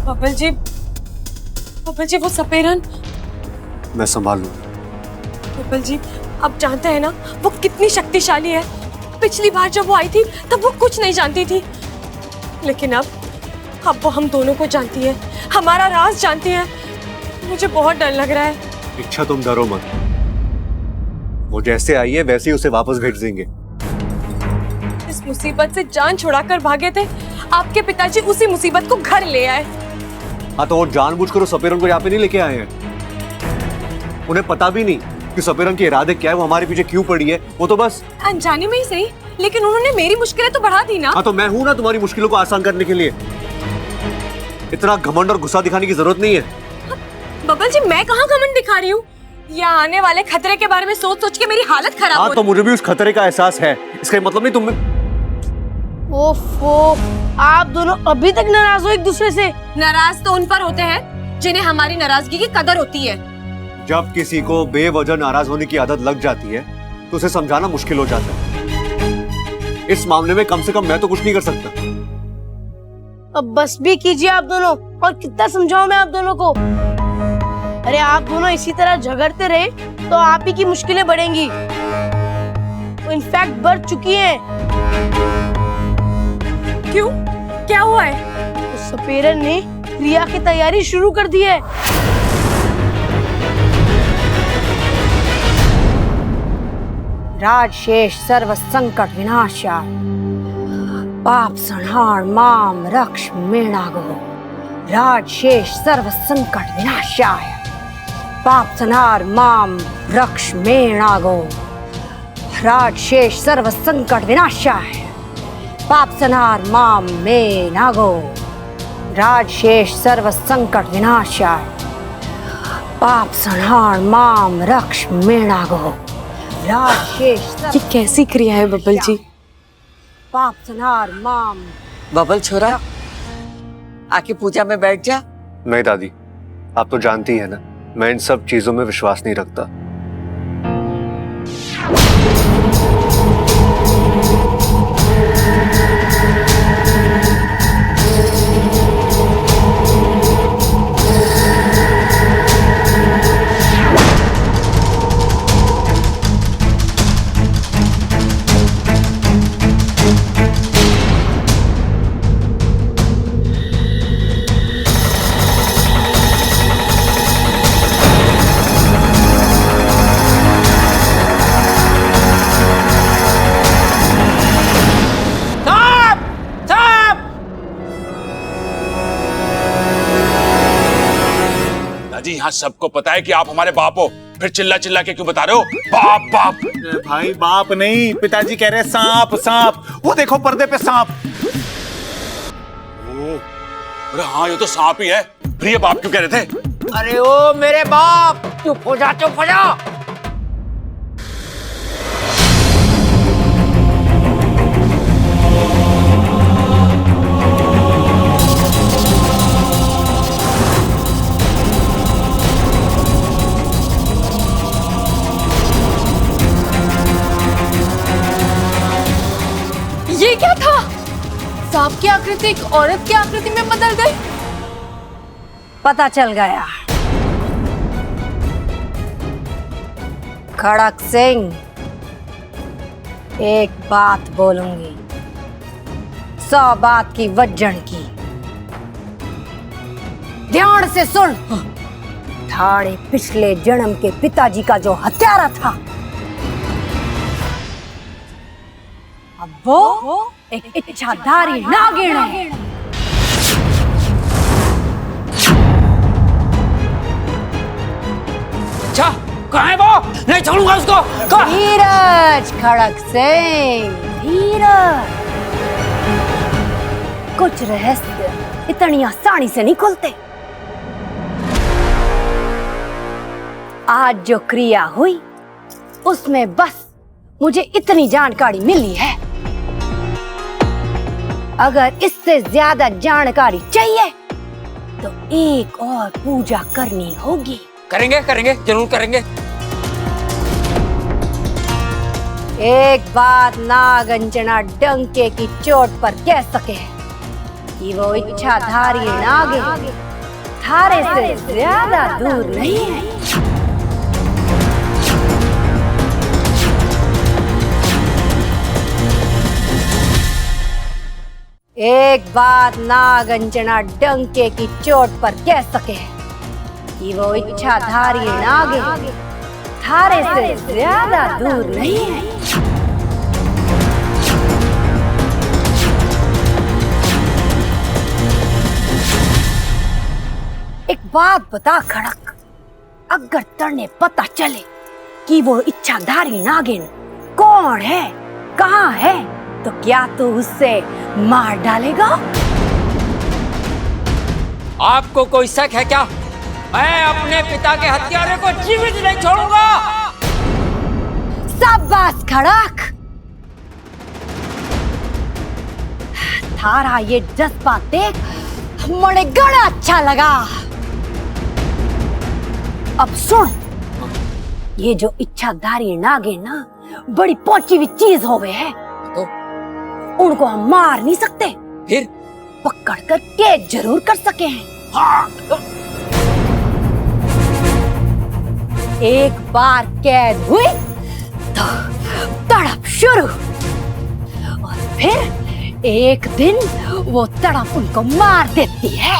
बब्बल जी वो सपेरन मैं संभाल लूं। बब्बल जी, आप जानते हैं ना वो कितनी शक्तिशाली है। पिछली बार जब वो आई थी तब वो कुछ नहीं जानती थी, लेकिन अब वो हम दोनों को जानती है, हमारा राज जानती है। मुझे बहुत डर लग रहा है। इच्छा, तुम डरो मत। वो जैसे आई है वैसे ही उसे वापस भेज देंगे। इस मुसीबत से जान छुड़ाकर भागे थे, आपके पिताजी उसी मुसीबत को घर ले आए। हाँ, तो वो जानबूझकर उस सपेरन को यहाँ पे नहीं लेके आए हैं। उन्हें पता भी नहीं कि सपेरन के इरादे क्या है, वो हमारे पीछे क्यों पड़ी है। वो तो बस अनजाने में ही सही, लेकिन उन्होंने मेरी मुश्किलें तो बढ़ा दी ना। हाँ, तो मैं हूं ना तुम्हारी मुश्किलों को आसान करने के लिए। इतना घमंड और गुस्सा दिखाने की जरूरत नहीं है। बब्बल जी, मैं कहाँ घमंड दिखा रही हूँ? यहाँ आने वाले खतरे के बारे में सोच सोच के मेरी हालत खराब हो हाँ, तो मुझे भी उस खतरे का एहसास है। इसका मतलब नहीं तुम। ओफो, आप दोनों अभी तक नाराज हो एक दूसरे से? नाराज तो उन पर होते हैं जिन्हें हमारी नाराजगी की कदर होती है। जब किसी को बेवजह नाराज होने की आदत लग जाती है तो उसे समझाना मुश्किल हो जाता है। इस मामले में कम से कम मैं तो कुछ नहीं कर सकता। अब बस भी कीजिए आप दोनों, और कितना समझाऊं मैं आप दोनों को? अरे आप दोनों इसी तरह झगड़ते रहे तो आप ही की मुश्किलें बढ़ेंगी, वो इनफैक्ट बढ़ चुकी हैं। क्यों? क्या हुआ है? उस सपेरन ने क्रिया की तैयारी शुरू कर दी है। राजशेष सर्व संकट विनाशाय, पाप संहार माम रक्ष मेणागो। राजशेष सर्व संकट विनाशाय, पाप संहार माम रक्ष मेणागो। राजशेष सर्व संकट विनाशाय, पाप संहार माम मेणागो। राजशेष सर्व संकट विनाशाय, पाप संहार माम रक्ष मेणागो। ये कैसी क्रिया है बब्बल जी? पाप संहार माम। बबल छोरा, आके पूजा में बैठ जा। नहीं दादी, आप तो जानती है ना, मैं इन सब चीजों में विश्वास नहीं रखता। यहाँ सबको पता है कि आप हमारे बाप हो, फिर चिल्ला चिल्ला के क्यों बता रहे हो बाप बाप? भाई बाप नहीं, पिताजी कह रहे हैं सांप सांप। वो देखो पर्दे पे सांप। अरे हाँ, ये तो सांप ही है। फिर ये बाप क्यों कह रहे थे? अरे ओ मेरे बाप, चुप हो जा, चुप हो जा। ये क्या था? सांप की आकृति एक औरत की आकृति में बदल गई। पता चल गया। खड़क सिंह, एक बात बोलूंगी, 100 बात की वज्जन की। ध्यान से सुन। थारे पिछले जन्म के पिताजी का जो हत्यारा था, अब वो एक इच्छाधारी नागिन है। अच्छा, कहाँ है वो? नहीं छोड़ूंगा उसको। धीरज खड़क सिंह, धीरज। कुछ रहस्य इतनी आसानी से नहीं खुलते। आज जो क्रिया हुई उसमें बस मुझे इतनी जानकारी मिली है। अगर इससे ज्यादा जानकारी चाहिए तो एक और पूजा करनी होगी। करेंगे करेंगे, जरूर करेंगे। एक बात नागंजना डंके की चोट पर कह सके कि वो इच्छाधारी नागिन थारे से ज्यादा दूर नहीं है। एक बात नागंजना डंके की चोट पर कह सके कि वो इच्छाधारी नागिन थारे से ज्यादा दूर नहीं है। एक बात बता खड़क, अगर तने पता चले कि वो इच्छाधारी नागिन कौन है, कहाँ है, तो क्या तू उससे मार डालेगा? आपको कोई शक है क्या? मैं अपने पिता के हत्यारे को जीवित नहीं छोड़ूंगा। शाबाश खड़क, थारा ये जज्बा देख मुझे बड़ा अच्छा लगा। अब सुन, ये जो इच्छाधारी नागिन ना बड़ी पहुंची हुई चीज हो गए है, तो उनको हम मार नहीं सकते, फिर पकड़ कर कैद जरूर कर सके हैं। हाँ। एक बार कैद हुई तो तड़प शुरू, और फिर एक दिन वो तड़प उनको मार देती है।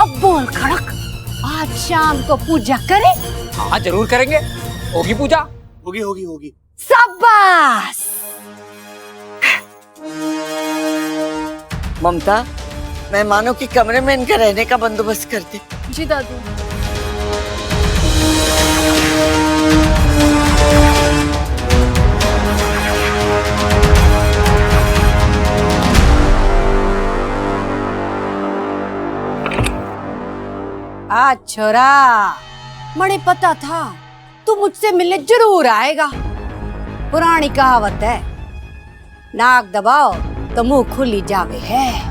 अब बोल खड़क, आज शाम को पूजा करें? हाँ जरूर करेंगे, होगी पूजा। होगी होगी होगी। शाबाश। ममता, मेहमानों के कमरे में इनका रहने का बंदोबस्त कर दे। जी दादू। आज छोरा, मुझे पता था तू मुझसे मिलने जरूर आएगा। पुरानी कहावत है, नाक दबाओ तो मुंह खुली जावे है।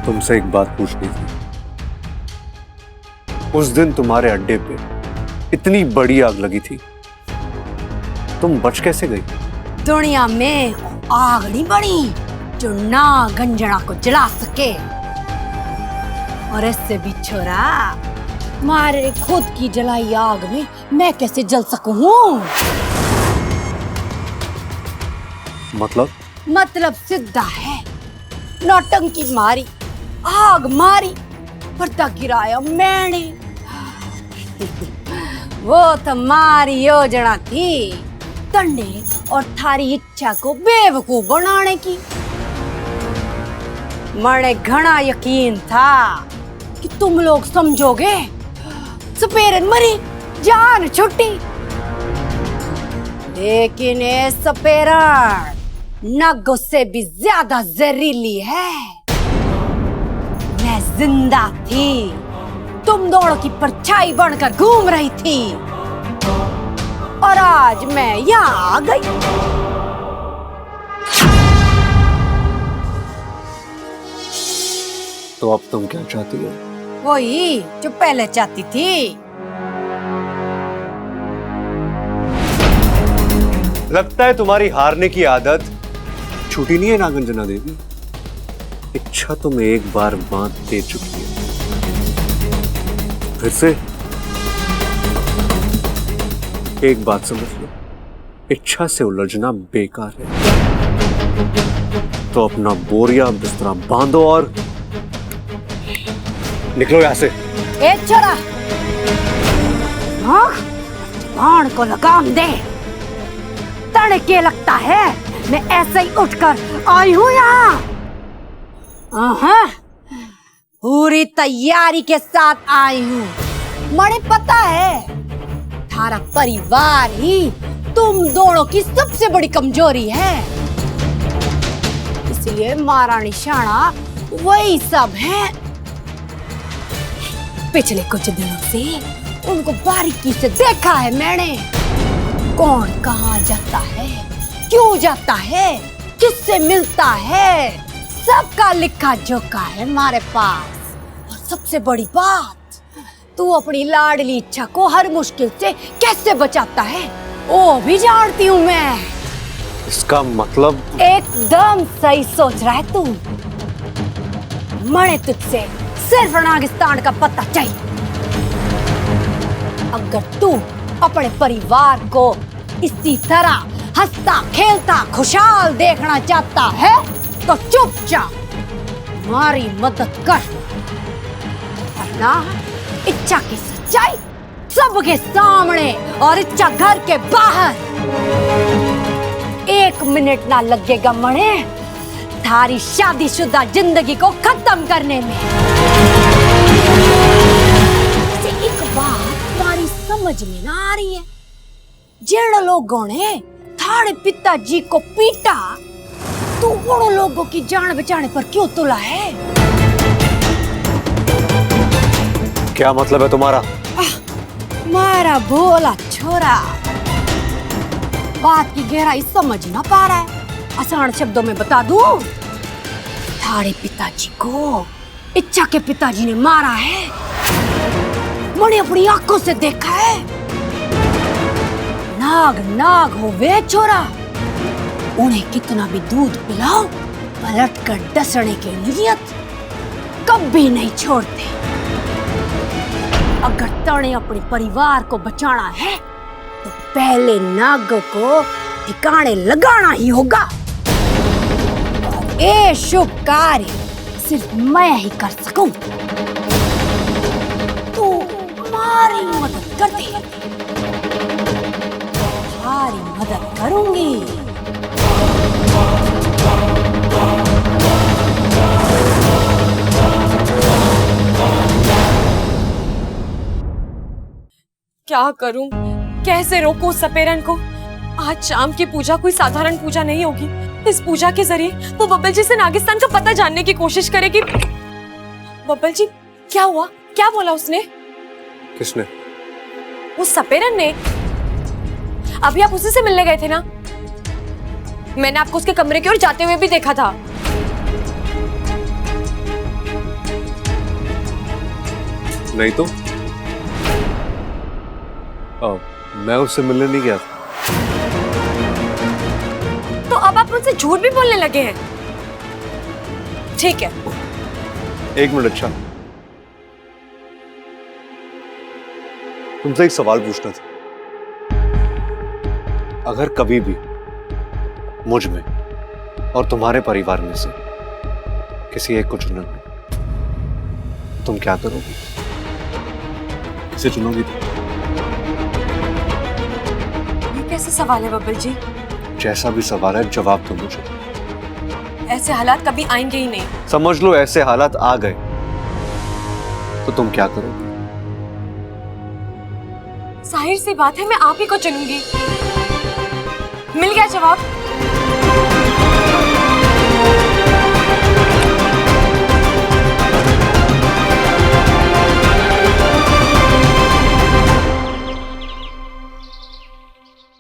तुमसे एक बात पूछनी थी। उस दिन तुम्हारे अड्डे पे इतनी बड़ी आग लगी थी, तुम बच कैसे गई? दुनिया में आग नहीं बनी जो नागंजना को जला सके। और इससे भी छोरा, मारे खुद की जलाई आग में मैं कैसे जल सकूं? मतलब सीधा है, नौटंकी मारी, आग मारी, पर्दा गिराया मैंने। वो तुम्हारी योजना थी, तन्ने और थारी इच्छा को बेवकूफ बनाने की। मने घना यकीन था कि तुम लोग समझोगे। सपेरन मरी, जान छुट्टी। लेकिन ये सपेरन नग से भी ज्यादा जहरीली है। मैं जिंदा थी, तुम दोनों की परछाई बनकर घूम रही थी, और आज मैं यहाँ आ गई। तो अब तुम क्या चाहती हो? वही जो पहले चाहती थी। लगता है तुम्हारी हारने की आदत छूटी नहीं है नागांजना देवी। इच्छा तुम एक बार बांध दे चुकी है, फिर से एक बात समझ लो, इच्छा से उलझना बेकार है। तो अपना बोरिया बिस्तरा बांधो और निकलो यहां से। ए छोरा, हाँ, बाण को लगाम दे। तड़के लगता है मैं ऐसे ही उठकर आई हूँ यहाँ। पूरी तैयारी के साथ आई हूँ। मुझे पता है थारा परिवार ही तुम दोनों की सबसे बड़ी कमजोरी है, इसलिए मारा निशाना वही सब है। पिछले कुछ दिनों से उनको बारीकी से देखा है मैंने। कौन कहाँ जाता है, क्यों जाता है, किससे मिलता है, सबका लिखा जोखा है हमारे पास। और सबसे बड़ी बात, तू अपनी लाडली इच्छा को हर मुश्किल से कैसे बचाता है वो भी जानती हूँ मैं। इसका मतलब? एकदम सही सोच रहा है तू। मणे तुझसे सिर्फ नागिस्तान का पता चाहिए। अगर तू अपने परिवार को इसी तरह हंसता खेलता खुशहाल देखना चाहता है तो चुपचाप हमारी मदद कर, वरना इच्छा की सच्चाई सबके सामने और इच्छा घर के बाहर। 1 मिनट ना लगेगा मणे थारी शादीशुदा जिंदगी को खत्म करने में। एक बात तुम्हारी समझ में ना आ रही है, जिन लोगों ने थारे पिताजी को पीटा तो उन लोगों की जान बचाने पर क्यों तुला है? क्या मतलब है तुम्हारा? मारा भोला छोरा बात की गहराई समझ ना पा रहा है। आसान शब्दों में बता दूं, थारे पिताजी को इच्छा के पिताजी ने मारा है। मैंने अपनी आंखों से देखा है। नाग नाग हो वे छोरा, उन्हें कितना भी दूध पिलाओ पलट कर डसने की नियत कभी नहीं छोड़ते। अगर तने अपने परिवार को बचाना है तो पहले नागों को ठिकाने लगाना ही होगा। ये शुभ कार्य सिर्फ मैं ही कर सकूं। तू हमारी मदद कर दे, तुम्हारी मदद करूंगी। क्या करूं, कैसे रोकूं सपेरन को? आज शाम की पूजा कोई साधारण पूजा नहीं होगी। इस पूजा के जरिए वो बब्बल जी से नागिस्तान का पता जानने की कोशिश करेगी। बब्बल जी, क्या हुआ? क्या बोला उसने? किसने? उस सपेरन ने। अभी आप उसी से मिलने गए थे ना? मैंने आपको उसके कमरे की ओर जाते हुए भी देखा था। नहीं तो मैं उससे मिलने नहीं गया था। तो अब आप मुझसे झूठ भी बोलने लगे हैं। ठीक है, 1 मिनट। अच्छा, तुमसे एक सवाल पूछना था। अगर कभी भी मुझ में और तुम्हारे परिवार में से किसी एक को चुनना हो, तुम क्या करोगी? किसे चुनोगी? ये कैसे सवाल है बब्बल जी? जैसा भी सवाल है, जवाब दो मुझे। ऐसे हालात कभी आएंगे ही नहीं। समझ लो ऐसे हालात आ गए तो तुम क्या करोगे? जाहिर सी बात है मैं आप ही को चुनूंगी। मिल गया जवाब।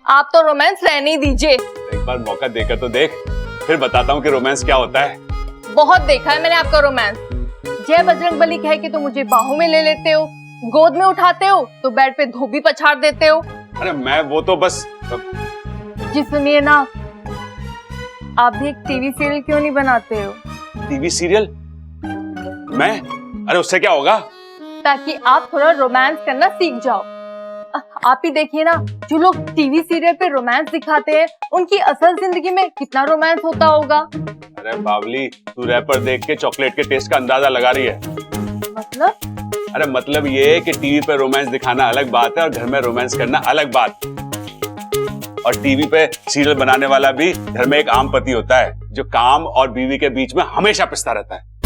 आप तो रोमांस रहने ही दीजिए। एक बार मौका देकर तो देख, फिर बताता हूँ कि रोमांस क्या होता है। बहुत देखा है मैंने आपका रोमांस। जय बजरंगबली कहे कि तो मुझे बाहों में ले लेते हो, गोद में उठाते हो तो बेड पे धोबी पछाड़ देते हो। अरे मैं वो तो बस। जी सुनिए ना, आप भी एक टीवी सीरियल क्यों नहीं बनाते हो? TV serial? मैं? अरे उससे क्या होगा? ताकि आप थोड़ा रोमांस करना सीख जाओ। आप ही देखिए ना, जो लोग टीवी सीरियल पे रोमांस दिखाते हैं उनकी असल जिंदगी में कितना रोमांस होता होगा। अरे बावली, तू रैपर देख के चॉकलेट के टेस्ट का अंदाजा लगा रही है। मतलब? अरे मतलब ये कि टीवी पे रोमांस दिखाना अलग बात है और घर में रोमांस करना अलग बात। और टीवी पे सीरियल बनाने वाला भी घर में एक आम पति होता है जो काम और बीवी के बीच में हमेशा पिसता रहता है।